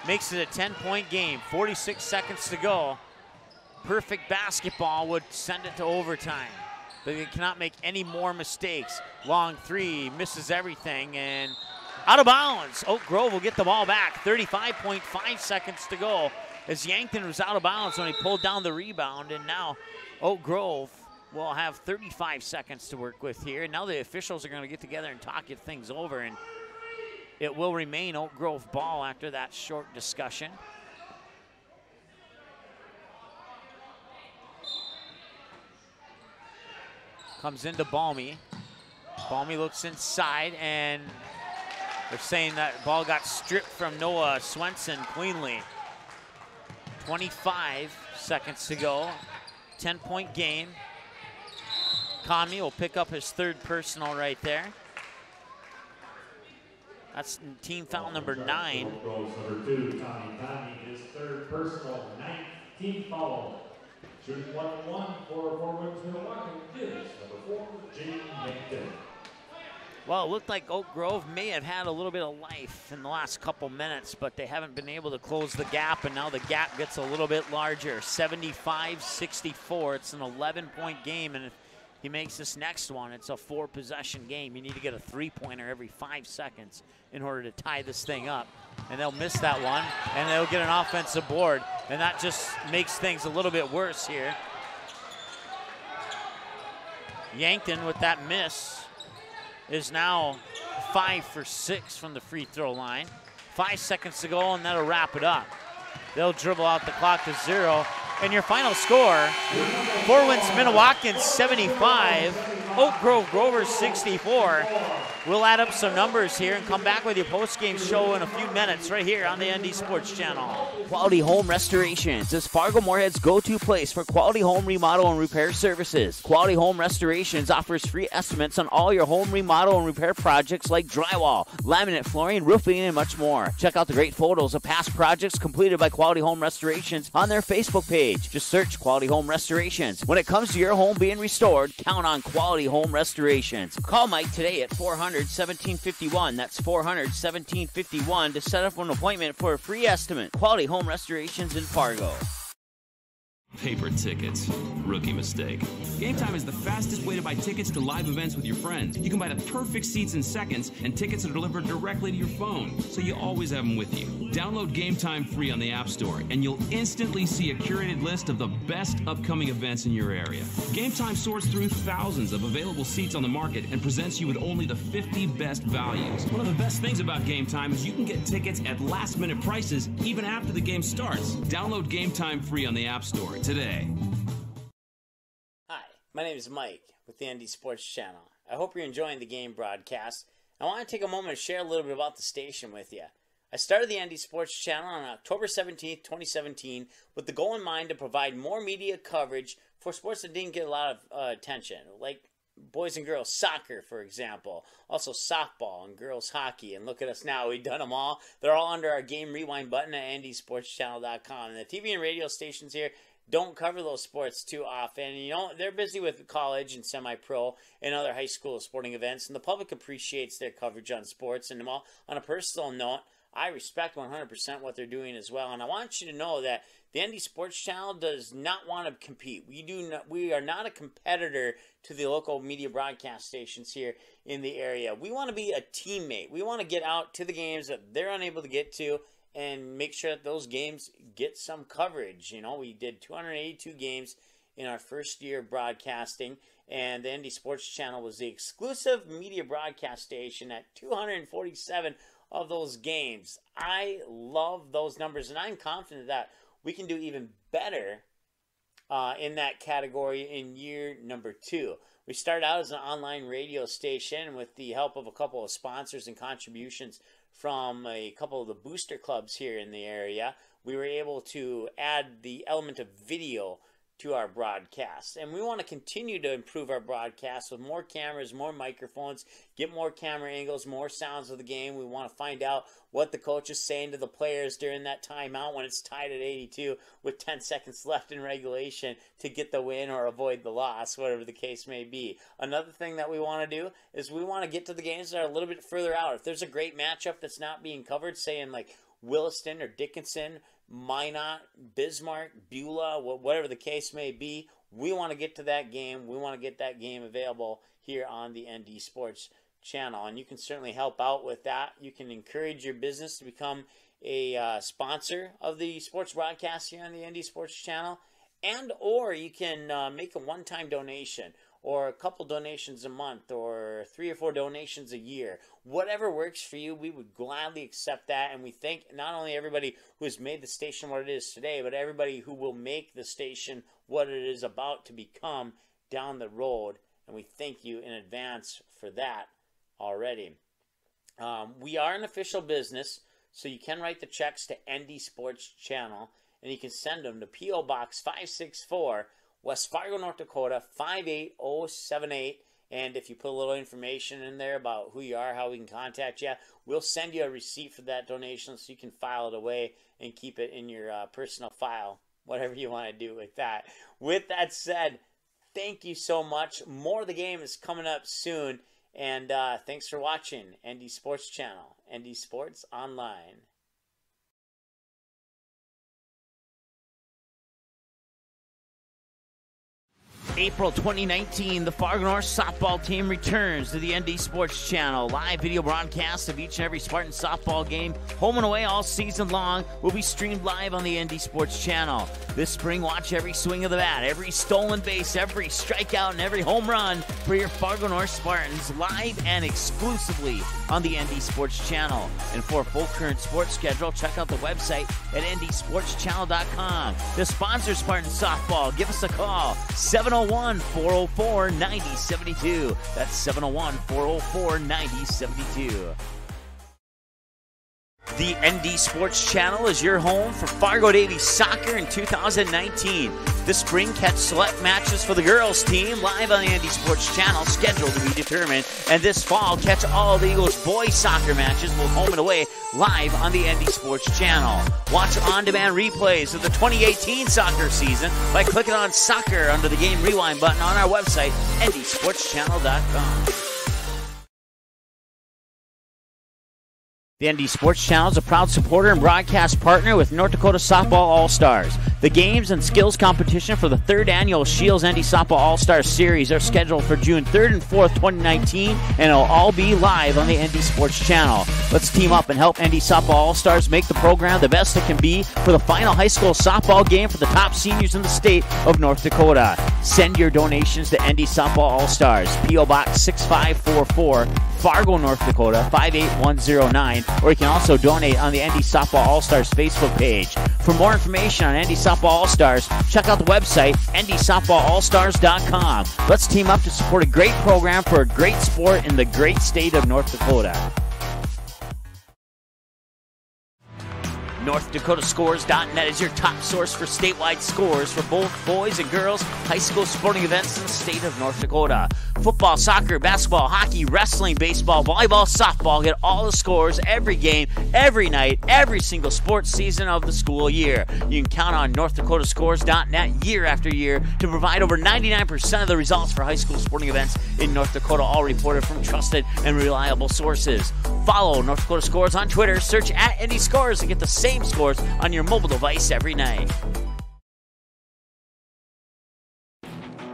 Makes it a 10-point game, 46 seconds to go. Perfect basketball would send it to overtime, but they cannot make any more mistakes. Long three, misses everything, and out of bounds. Oak Grove will get the ball back, 35.5 seconds to go, as Yankton was out of bounds when he pulled down the rebound, and now Oak Grove will have 35 seconds to work with here. Now the officials are going to get together and talk things over, and it will remain Oak Grove ball after that short discussion. Comes into Balmy. Balmy looks inside, and they're saying that ball got stripped from Noah Swenson cleanly. 25 seconds to go. 10-point game. Conley will pick up his third personal right there. That's team foul number 9. Number 2, Tommy Conley, his third personal, 19th foul. Shooting 1-1 for forwards Minnewaukan is number 4, Jaden Yankton. Well, it looked like Oak Grove may have had a little bit of life in the last couple minutes, but they haven't been able to close the gap, and now the gap gets a little bit larger. 75-64. It's an 11-point game, and if he makes this next one, it's a 4-possession game. You need to get a 3-pointer every 5 seconds in order to tie this thing up. And they'll miss that one, and they'll get an offensive board, and that just makes things a little bit worse here. Yankton with that miss is now 5 for 6 from the free throw line. 5 seconds to go, and that'll wrap it up. They'll dribble out the clock to 0. And your final score, Fort Wayne Minnewaukan 75, Oak Grove Grovers 64. We'll add up some numbers here and come back with your post-game show in a few minutes right here on the ND Sports Channel. Quality Home Restorations is Fargo-Moorhead's go-to place for quality home remodel and repair services. Quality Home Restorations offers free estimates on all your home remodel and repair projects like drywall, laminate flooring, roofing, and much more. Check out the great photos of past projects completed by Quality Home Restorations on their Facebook page. Just search Quality Home Restorations. When it comes to your home being restored, count on Quality Home Restorations. Call Mike today at 400-1751. That's 400-1751 to set up an appointment for a free estimate. Quality Home Restorations in Fargo. Paper tickets. Rookie mistake. Game Time is the fastest way to buy tickets to live events with your friends. You can buy the perfect seats in seconds, and tickets are delivered directly to your phone, so you always have them with you. Download Game Time free on the App Store, and you'll instantly see a curated list of the best upcoming events in your area. Game Time sorts through thousands of available seats on the market and presents you with only the 50 best values. One of the best things about Game Time is you can get tickets at last-minute prices even after the game starts. Download Game Time free on the App Store today. Hi, my name is Mike with the ND Sports Channel. I hope you're enjoying the game broadcast. I want to take a moment to share a little bit about the station with you. I started the ND Sports Channel on October 17th, 2017 with the goal in mind to provide more media coverage for sports that didn't get a lot of attention, like boys and girls soccer, for example. Also softball and girls hockey. And look at us now. We've done them all. They're all under our game rewind button at ndsportschannel.com. And the TV and radio stations here don't cover those sports too often. You know, they're busy with college and semi-pro and other high school sporting events, and the public appreciates their coverage on sports. And on a personal note, I respect 100% what they're doing as well. And I want you to know that the ND Sports Channel does not want to compete. We are not a competitor to the local media broadcast stations here in the area. We want to be a teammate. We want to get out to the games that they're unable to get to and make sure that those games get some coverage. You know, we did 282 games in our first year of broadcasting, and the ND Sports Channel was the exclusive media broadcast station at 247 of those games. I love those numbers, and I'm confident that we can do even better in that category in year number 2. We started out as an online radio station with the help of a couple of sponsors and contributions from a couple of the booster clubs here in the area. We were able to add the element of video to our broadcast, and we want to continue to improve our broadcast with more cameras, more microphones, get more camera angles, more sounds of the game. We want to find out what the coach is saying to the players during that timeout when it's tied at 82 with 10 seconds left in regulation to get the win or avoid the loss, whatever the case may be. Another thing that we want to do is we want to get to the games that are a little bit further out. If there's a great matchup that's not being covered, say in like Williston or Dickinson, Minot, Bismarck, Beulah, whatever the case may be, we want to get to that game. We want to get that game available here on the ND Sports Channel, and you can certainly help out with that. You can encourage your business to become a sponsor of the sports broadcast here on the ND Sports Channel, And or you can make a one-time donation, or a couple donations a month, or 3 or 4 donations a year. Whatever works for you, we would gladly accept that. And we thank not only everybody who has made the station what it is today, but everybody who will make the station what it is about to become down the road. And we thank you in advance for that already. We are an official business, so you can write the checks to ND Sports Channel, and you can send them to P.O. Box 564, West Fargo, North Dakota, 58078. And if you put a little information in there about who you are, how we can contact you, we'll send you a receipt for that donation so you can file it away and keep it in your personal file, whatever you want to do with that. With that said, thank you so much. More of the game is coming up soon. And thanks for watching ND Sports Channel, ND Sports Online. April 2019, the Fargo North softball team returns to the ND Sports Channel. Live video broadcasts of each and every Spartan softball game, home and away all season long, will be streamed live on the ND Sports Channel. This spring, watch every swing of the bat, every stolen base, every strikeout, and every home run for your Fargo North Spartans, live and exclusively on the ND Sports Channel. And for a full current sports schedule, check out the website at ndsportschannel.com. To sponsor Spartan softball, give us a call, 701-404-9072. That's 701-404-9072. The ND Sports Channel is your home for Fargo Davies soccer in 2019. This spring, catch select matches for the girls team live on the ND Sports Channel, scheduled to be determined. And this fall, catch all the Eagles boys soccer matches, both home and away, live on the ND Sports Channel. Watch on-demand replays of the 2018 soccer season by clicking on soccer under the game rewind button on our website, ndsportschannel.com. The ND Sports Channel is a proud supporter and broadcast partner with North Dakota Softball All-Stars. The games and skills competition for the 3rd annual Shields ND Softball All-Stars Series are scheduled for June 3rd and 4th, 2019, and it'll all be live on the ND Sports Channel. Let's team up and help ND Softball All-Stars make the program the best it can be for the final high school softball game for the top seniors in the state of North Dakota. Send your donations to ND Softball All-Stars, P.O. Box 6544, Fargo, North Dakota, 58109, or you can also donate on the ND Softball All-Stars Facebook page. For more information on ND Softball All-Stars, check out the website, ndsoftballallstars.com. Let's team up to support a great program for a great sport in the great state of North Dakota. NorthDakotaScores.net is your top source for statewide scores for both boys and girls high school sporting events in the state of North Dakota. Football, soccer, basketball, hockey, wrestling, baseball, volleyball, softball. Get all the scores every game, every night, every single sports season of the school year. You can count on NorthDakotaScores.net year after year to provide over 99% of the results for high school sporting events in North Dakota, all reported from trusted and reliable sources. Follow North Dakota Scores on Twitter, search at ND Scores, and get the same scores on your mobile device every night.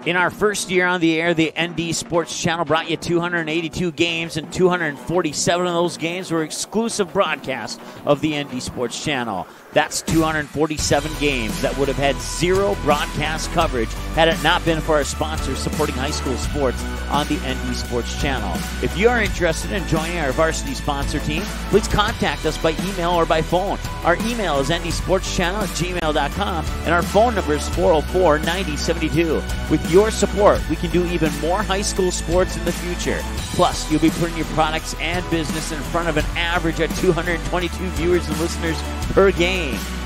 In our first year on the air, the ND Sports Channel brought you 282 games, and 247 of those games were exclusive broadcasts of the ND Sports Channel. That's 247 games that would have had zero broadcast coverage had it not been for our sponsors supporting high school sports on the ND Sports Channel. If you are interested in joining our varsity sponsor team, please contact us by email or by phone. Our email is ndsportschannel@gmail.com, and our phone number is 404-9072. With your support, we can do even more high school sports in the future. Plus, you'll be putting your products and business in front of an average of 222 viewers and listeners per game.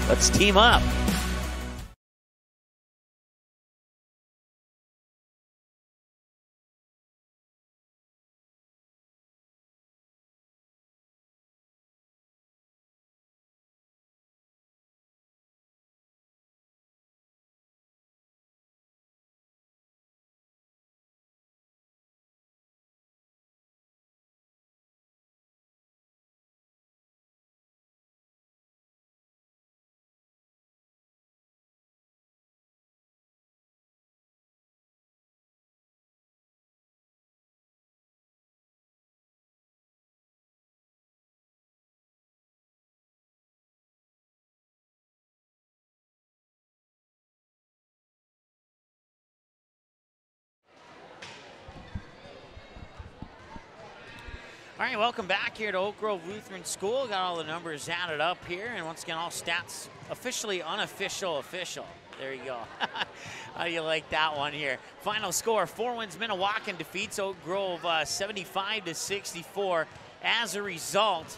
Let's team up. All right, welcome back here to Oak Grove Lutheran School. Got all the numbers added up here, and once again, all stats officially unofficial official. There you go. How do you like that one here? Final score, 4 wins Minnewaukan defeats Oak Grove 75-64. As a result,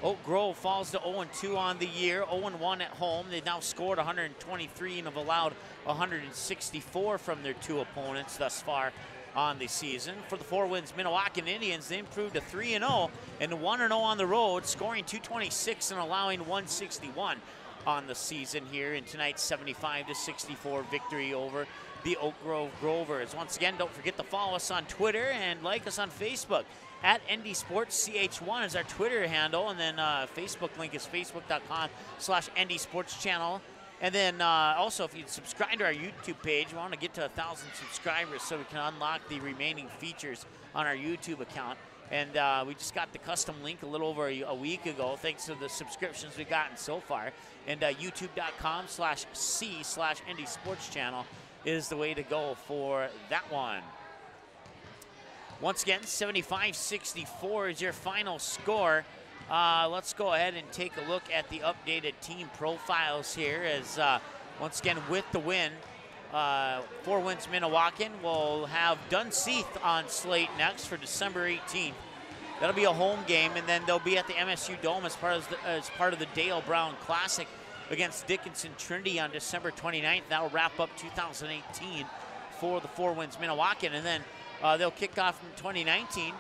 Oak Grove falls to 0-2 on the year, 0-1 at home. They've now scored 123 and have allowed 164 from their 2 opponents thus far on the season. For the 4 wins Minnewaukan Indians, they improved to 3-0 and 1-0 on the road, scoring 226 and allowing 161 on the season here in tonight's 75-64 victory over the Oak Grove Grovers. Once again, don't forget to follow us on Twitter and like us on Facebook. At ND Sports CH1 is our Twitter handle, and then Facebook link is facebook.com/ND Sports Channel. And then also, if you'd subscribe to our YouTube page, we want to get to 1,000 subscribers so we can unlock the remaining features on our YouTube account. And we just got the custom link a little over a week ago, thanks to the subscriptions we've gotten so far. And youtube.com/C/ND Sports Channel is the way to go for that one. Once again, 75-64 is your final score. Let's go ahead and take a look at the updated team profiles here as, once again, with the win, 4 wins Minnewaukan will have Dunseith on slate next for December 18th. That'll be a home game, and then they'll be at the MSU Dome as part of the Dale Brown Classic against Dickinson Trinity on December 29th. That'll wrap up 2018 for the 4 wins Minnewaukan, and then they'll kick off in 2019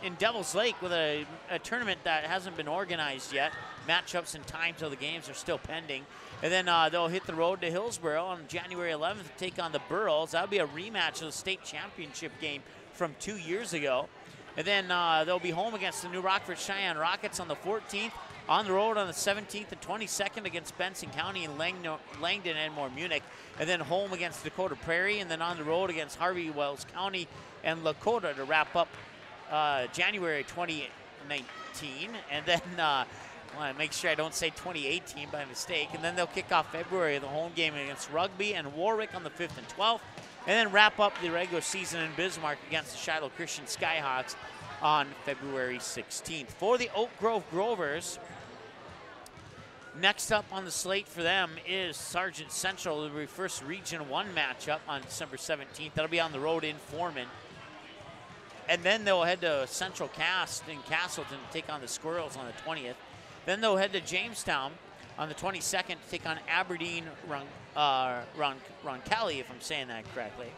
in Devil's Lake with a tournament that hasn't been organized yet. Matchups and times of the games are still pending. And then they'll hit the road to Hillsboro on January 11th to take on the Burros. That'll be a rematch of the state championship game from 2 years ago. And then they'll be home against the New Rockford Cheyenne Rockets on the 14th, on the road on the 17th and 22nd against Benson County and Langdon and Munich, and then home against Dakota Prairie, and then on the road against Harvey Wells County and Lakota to wrap up January 2019. And then I want to make sure I don't say 2018 by mistake. And then they'll kick off February, the home game against Rugby and Warwick on the 5th and 12th, and then wrap up the regular season in Bismarck against the Shiloh Christian Skyhawks on February 16th. For the Oak Grove Grovers, next up on the slate for them is Sargent Central, the first Region 1 matchup on December 17th. That'll be on the road in Foreman. And then they'll head to Central Cast in Castleton to take on the Squirrels on the 20th. Then they'll head to Jamestown on the 22nd to take on Aberdeen Roncalli, if I'm saying that correctly,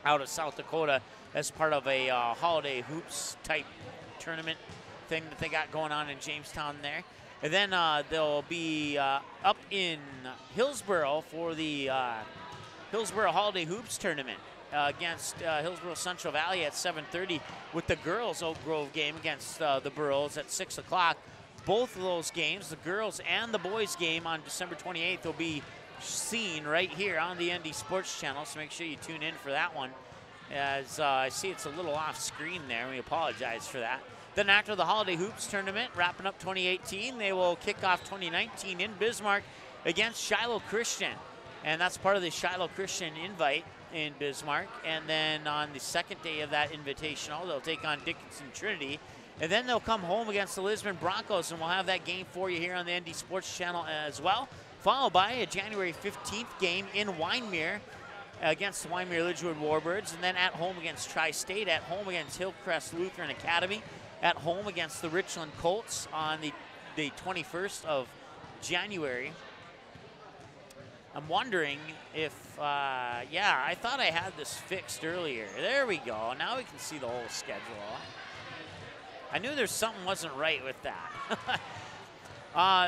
out of South Dakota as part of a holiday hoops type tournament thing that they got going on in Jamestown there. And then they'll be up in Hillsboro for the Hillsboro Holiday Hoops Tournament against Hillsboro Central Valley at 7:30 with the girls' Oak Grove game against the Burros at 6 o'clock. Both of those games, the girls and the boys game on December 28th, will be seen right here on the ND Sports Channel, so make sure you tune in for that one. As I see it's a little off screen there, we apologize for that. Then after the Holiday Hoops Tournament, wrapping up 2018, they will kick off 2019 in Bismarck against Shiloh Christian. And that's part of the Shiloh Christian invite in Bismarck. And then on the second day of that invitational, they'll take on Dickinson Trinity. And then they'll come home against the Lisbon Broncos, and we'll have that game for you here on the ND Sports Channel as well, followed by a January 15th game in Wyndmere against the Wyndmere Lidgewood Warbirds, and then at home against Tri-State, at home against Hillcrest Lutheran Academy, at home against the Richland Colts on the 21st of January. I'm wondering if, yeah, I thought I had this fixed earlier. There we go. Now we can see the whole schedule. I knew there's something wasn't right with that.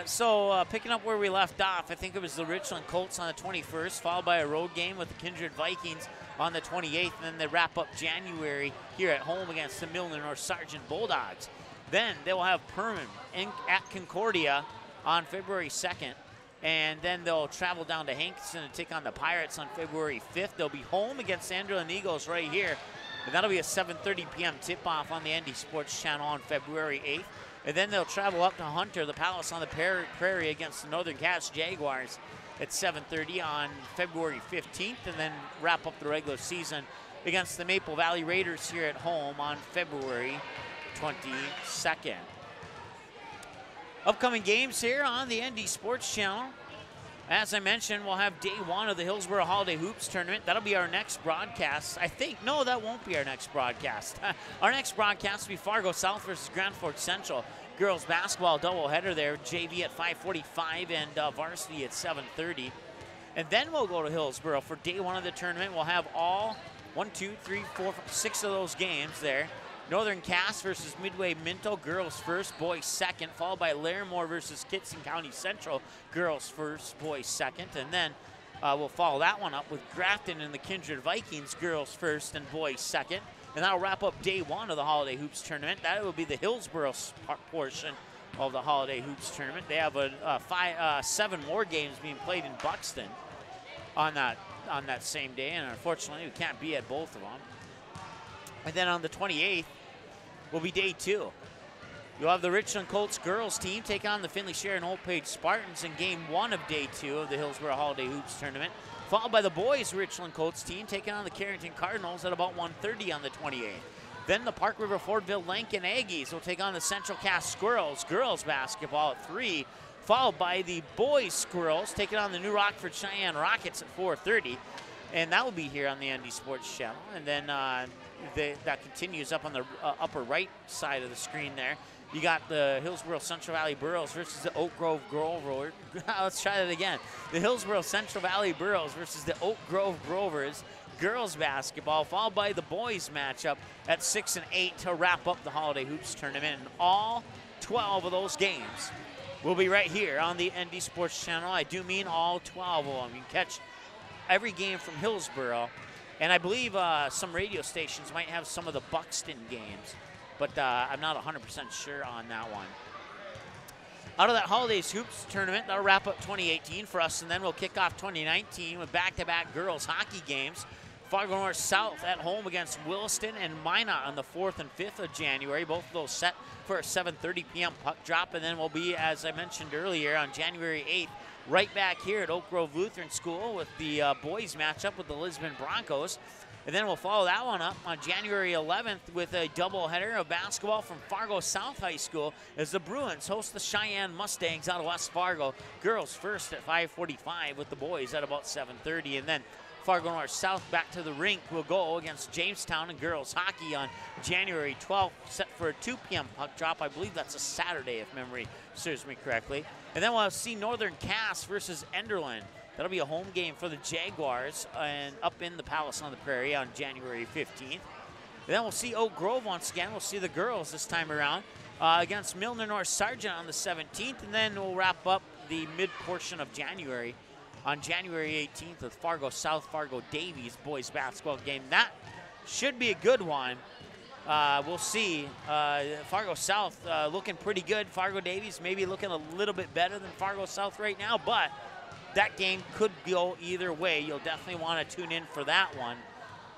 So picking up where we left off, I think it was the Richland Colts on the 21st, followed by a road game with the Kindred Vikings on the 28th, and then they wrap up January here at home against the Milner North Sargent Bulldogs. Then they will have Perman at Concordia on February 2nd, and then they'll travel down to Hankinson and take on the Pirates on February 5th. They'll be home against Anderland Eagles right here, and that'll be a 7:30 p.m. tip-off on the ND Sports Channel on February 8th. And then they'll travel up to Hunter, the Palace on the Prairie against the Northern Cats Jaguars at 7:30 on February 15th, and then wrap up the regular season against the Maple Valley Raiders here at home on February 22nd. Upcoming games here on the ND Sports Channel. As I mentioned, we'll have day one of the Hillsborough Holiday Hoops Tournament. That'll be our next broadcast. I think, no, that won't be our next broadcast. Our next broadcast will be Fargo South versus Grand Forks Central. Girls basketball doubleheader there, JV at 5:45 and varsity at 7:30. And then we'll go to Hillsborough for day one of the tournament. We'll have all 1, 2, 3, 4, 5, 6 of those games there. Northern Cass versus Midway Minto, girls first, boys second, followed by Larimore versus Kittson County Central, girls first, boys second. And then we'll follow that one up with Grafton and the Kindred Vikings, girls first and boys second. And that'll wrap up day one of the Holiday Hoops Tournament. That will be the Hillsborough portion of the Holiday Hoops Tournament. They have 7 more games being played in Buxton on that same day, and unfortunately we can't be at both of them. And then on the 28th will be day 2. You'll have the Richland Colts girls team take on the Findlay Sharon Old Page Spartans in game 1 of day 2 of the Hillsborough Holiday Hoops Tournament, followed by the boys Richland Colts team taking on the Carrington Cardinals at about 1:30 on the 28th. Then the Park River Fordville Lankin Aggies will take on the Central Cass Squirrels girls basketball at 3, followed by the boys Squirrels taking on the New Rockford Cheyenne Rockets at 4:30. And that will be here on the ND Sports Channel. And then that continues up on the upper right side of the screen there. You got the Hillsborough Central Valley Burros versus the Oak Grove Grovers. Let's try that again. The Hillsborough Central Valley Burros versus the Oak Grove Grovers girls basketball, followed by the boys matchup at 6 and 8 to wrap up the Holiday Hoops Tournament. And all 12 of those games will be right here on the ND Sports Channel. I do mean all 12 of them. You can catch every game from Hillsborough, and I believe some radio stations might have some of the Buxton games, but I'm not 100% sure on that one. Out of that Holidays Hoops Tournament, that'll wrap up 2018 for us, and then we'll kick off 2019 with back-to-back girls hockey games. Fargo North South at home against Williston and Minot on the 4th and 5th of January. Both of those set for a 7:30 p.m. puck drop, and then we'll be, as I mentioned earlier, on January 8th, right back here at Oak Grove Lutheran School with the boys matchup with the Lisbon Broncos. And then we'll follow that one up on January 11th with a doubleheader of basketball from Fargo South High School as the Bruins host the Cheyenne Mustangs out of West Fargo. Girls first at 5:45 with the boys at about 7:30. And then Fargo North South back to the rink will go against Jamestown and girls hockey on January 12th, set for a 2 p.m. puck drop. I believe that's a Saturday if memory serves me correctly. And then we'll see Northern Cass versus Enderlin. That'll be a home game for the Jaguars and up in the Palace on the Prairie on January 15th. And then we'll see Oak Grove once again. We'll see the girls this time around against Milner North Sargent on the 17th. And then we'll wrap up the mid-portion of January on January 18th with Fargo South, Fargo Davies boys basketball game. That should be a good one. We'll see. Fargo South looking pretty good. Fargo Davies maybe looking a little bit better than Fargo South right now, but that game could go either way. You'll definitely want to tune in for that one.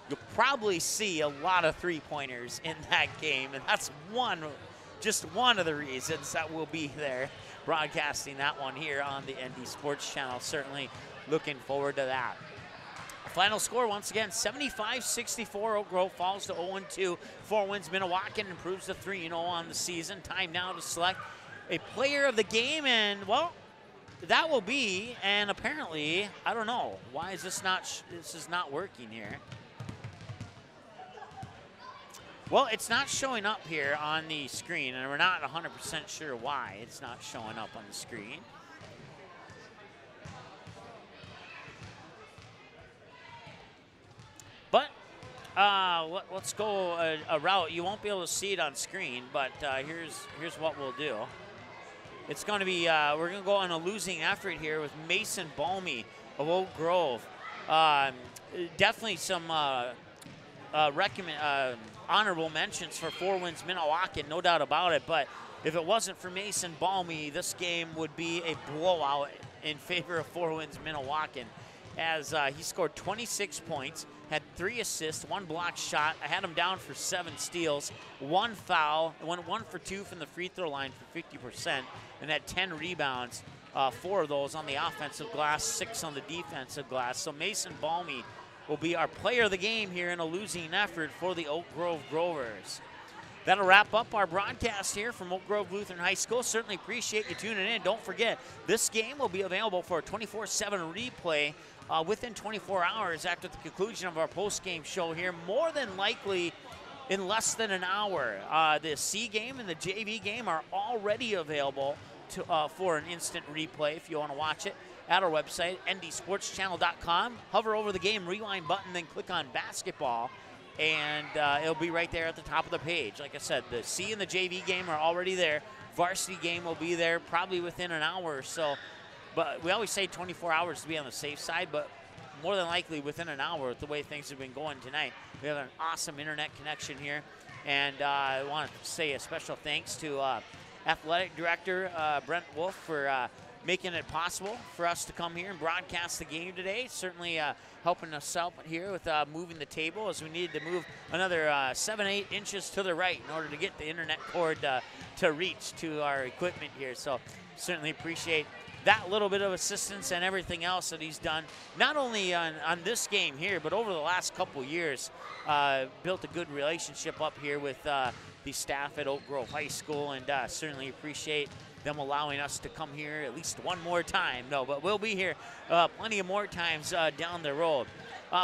You'll probably see a lot of three-pointers in that game, and that's just one of the reasons that we'll be there broadcasting that one here on the ND Sports Channel. Certainly looking forward to that. Final score, once again, 75-64. Oak Grove falls to 0-2. 4 wins. Minnewaukan improves to 3-0 on the season. Time now to select a player of the game, and, well, that will be, and apparently, I don't know, why is this is not working here. Well, it's not showing up here on the screen, and we're not 100% sure why it's not showing up on the screen. But let's go a route. You won't be able to see it on screen, but here's what we'll do. It's going to be, we're going to go on a losing effort here with Mason Balmy of Oak Grove. Definitely some honorable mentions for 4 wins Minnewaukan, no doubt about it. But if it wasn't for Mason Balmy, this game would be a blowout in favor of 4 wins Minnewaukan, as he scored 26 points, had 3 assists, 1 blocked shot. I had him down for 7 steals, 1 foul, went 1 for 2 from the free throw line for 50%, and had 10 rebounds, 4 of those on the offensive glass, 6 on the defensive glass. So Mason Balmy will be our player of the game here in a losing effort for the Oak Grove Grovers. that'll wrap up our broadcast here from Oak Grove Lutheran High School. Certainly appreciate you tuning in. Don't forget, this game will be available for a 24/7 replay within 24 hours after the conclusion of our post-game show here, more than likely in less than an hour. The C game and the JV game are already available for an instant replay if you want to watch it at our website, ndsportschannel.com. Hover over the game rewind button, then click on basketball, and it'll be right there at the top of the page. Like I said, the C and the JV game are already there. Varsity game will be there probably within an hour or so. But we always say 24 hours to be on the safe side, but more than likely within an hour with the way things have been going tonight. We have an awesome internet connection here. And I want to say a special thanks to Athletic Director Brent Wolf for making it possible for us to come here and broadcast the game today. Certainly helping us out here with moving the table, as we needed to move another 7-8 inches to the right in order to get the internet cord to reach to our equipment here. So certainly appreciate that little bit of assistance and everything else that he's done, not only on this game here, but over the last couple years. Built a good relationship up here with the staff at Oak Grove High School, and certainly appreciate them allowing us to come here at least one more time. No, but we'll be here plenty of more times down the road.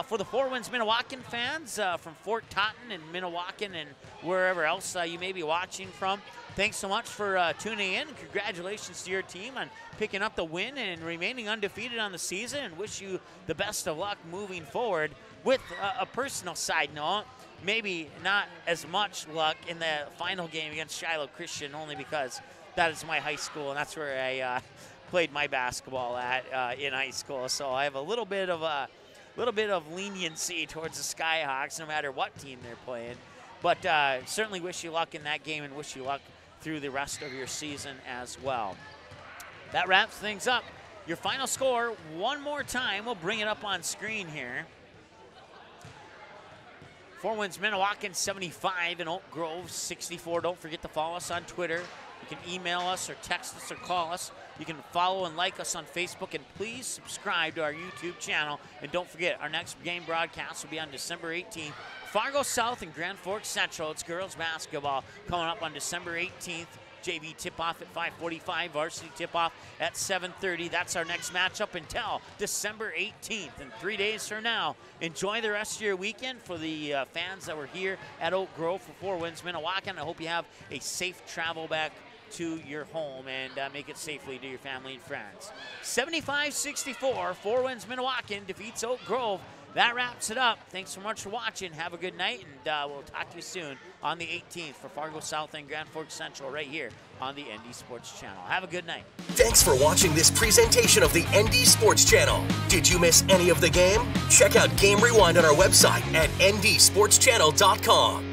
For the Four Winds Minnewaukan fans from Fort Totten and Minnewaukan and wherever else you may be watching from, thanks so much for tuning in. Congratulations to your team on picking up the win and remaining undefeated on the season, and wish you the best of luck moving forward. With a personal side note, maybe not as much luck in the final game against Shiloh Christian, only because that is my high school, and that's where I played my basketball at in high school. So I have a little bit of leniency towards the Skyhawks, no matter what team they're playing. But certainly wish you luck in that game, and wish you luck through the rest of your season as well. That wraps things up. Your final score, one more time, we'll bring it up on screen here. Four Winds Minnewaukan 75 and Oak Grove 64. Don't forget to follow us on Twitter. You can email us or text us or call us. You can follow and like us on Facebook, and please subscribe to our YouTube channel. And don't forget, our next game broadcast will be on December 18th. Fargo South and Grand Forks Central. It's girls basketball coming up on December 18th. JV tip-off at 5:45, varsity tip-off at 7:30. That's our next matchup until December 18th. And 3 days from now, enjoy the rest of your weekend. For the fans that were here at Oak Grove for Four Winds Minnewaukan, I hope you have a safe travel back to your home, and make it safely to your family and friends. 75-64, Four Winds Minnewaukan defeats Oak Grove. That wraps it up. Thanks so much for watching. Have a good night, and we'll talk to you soon on the 18th for Fargo South and Grand Forks Central right here on the ND Sports Channel. Have a good night. Thanks for watching this presentation of the ND Sports Channel. Did you miss any of the game? Check out Game Rewind on our website at ndsportschannel.com.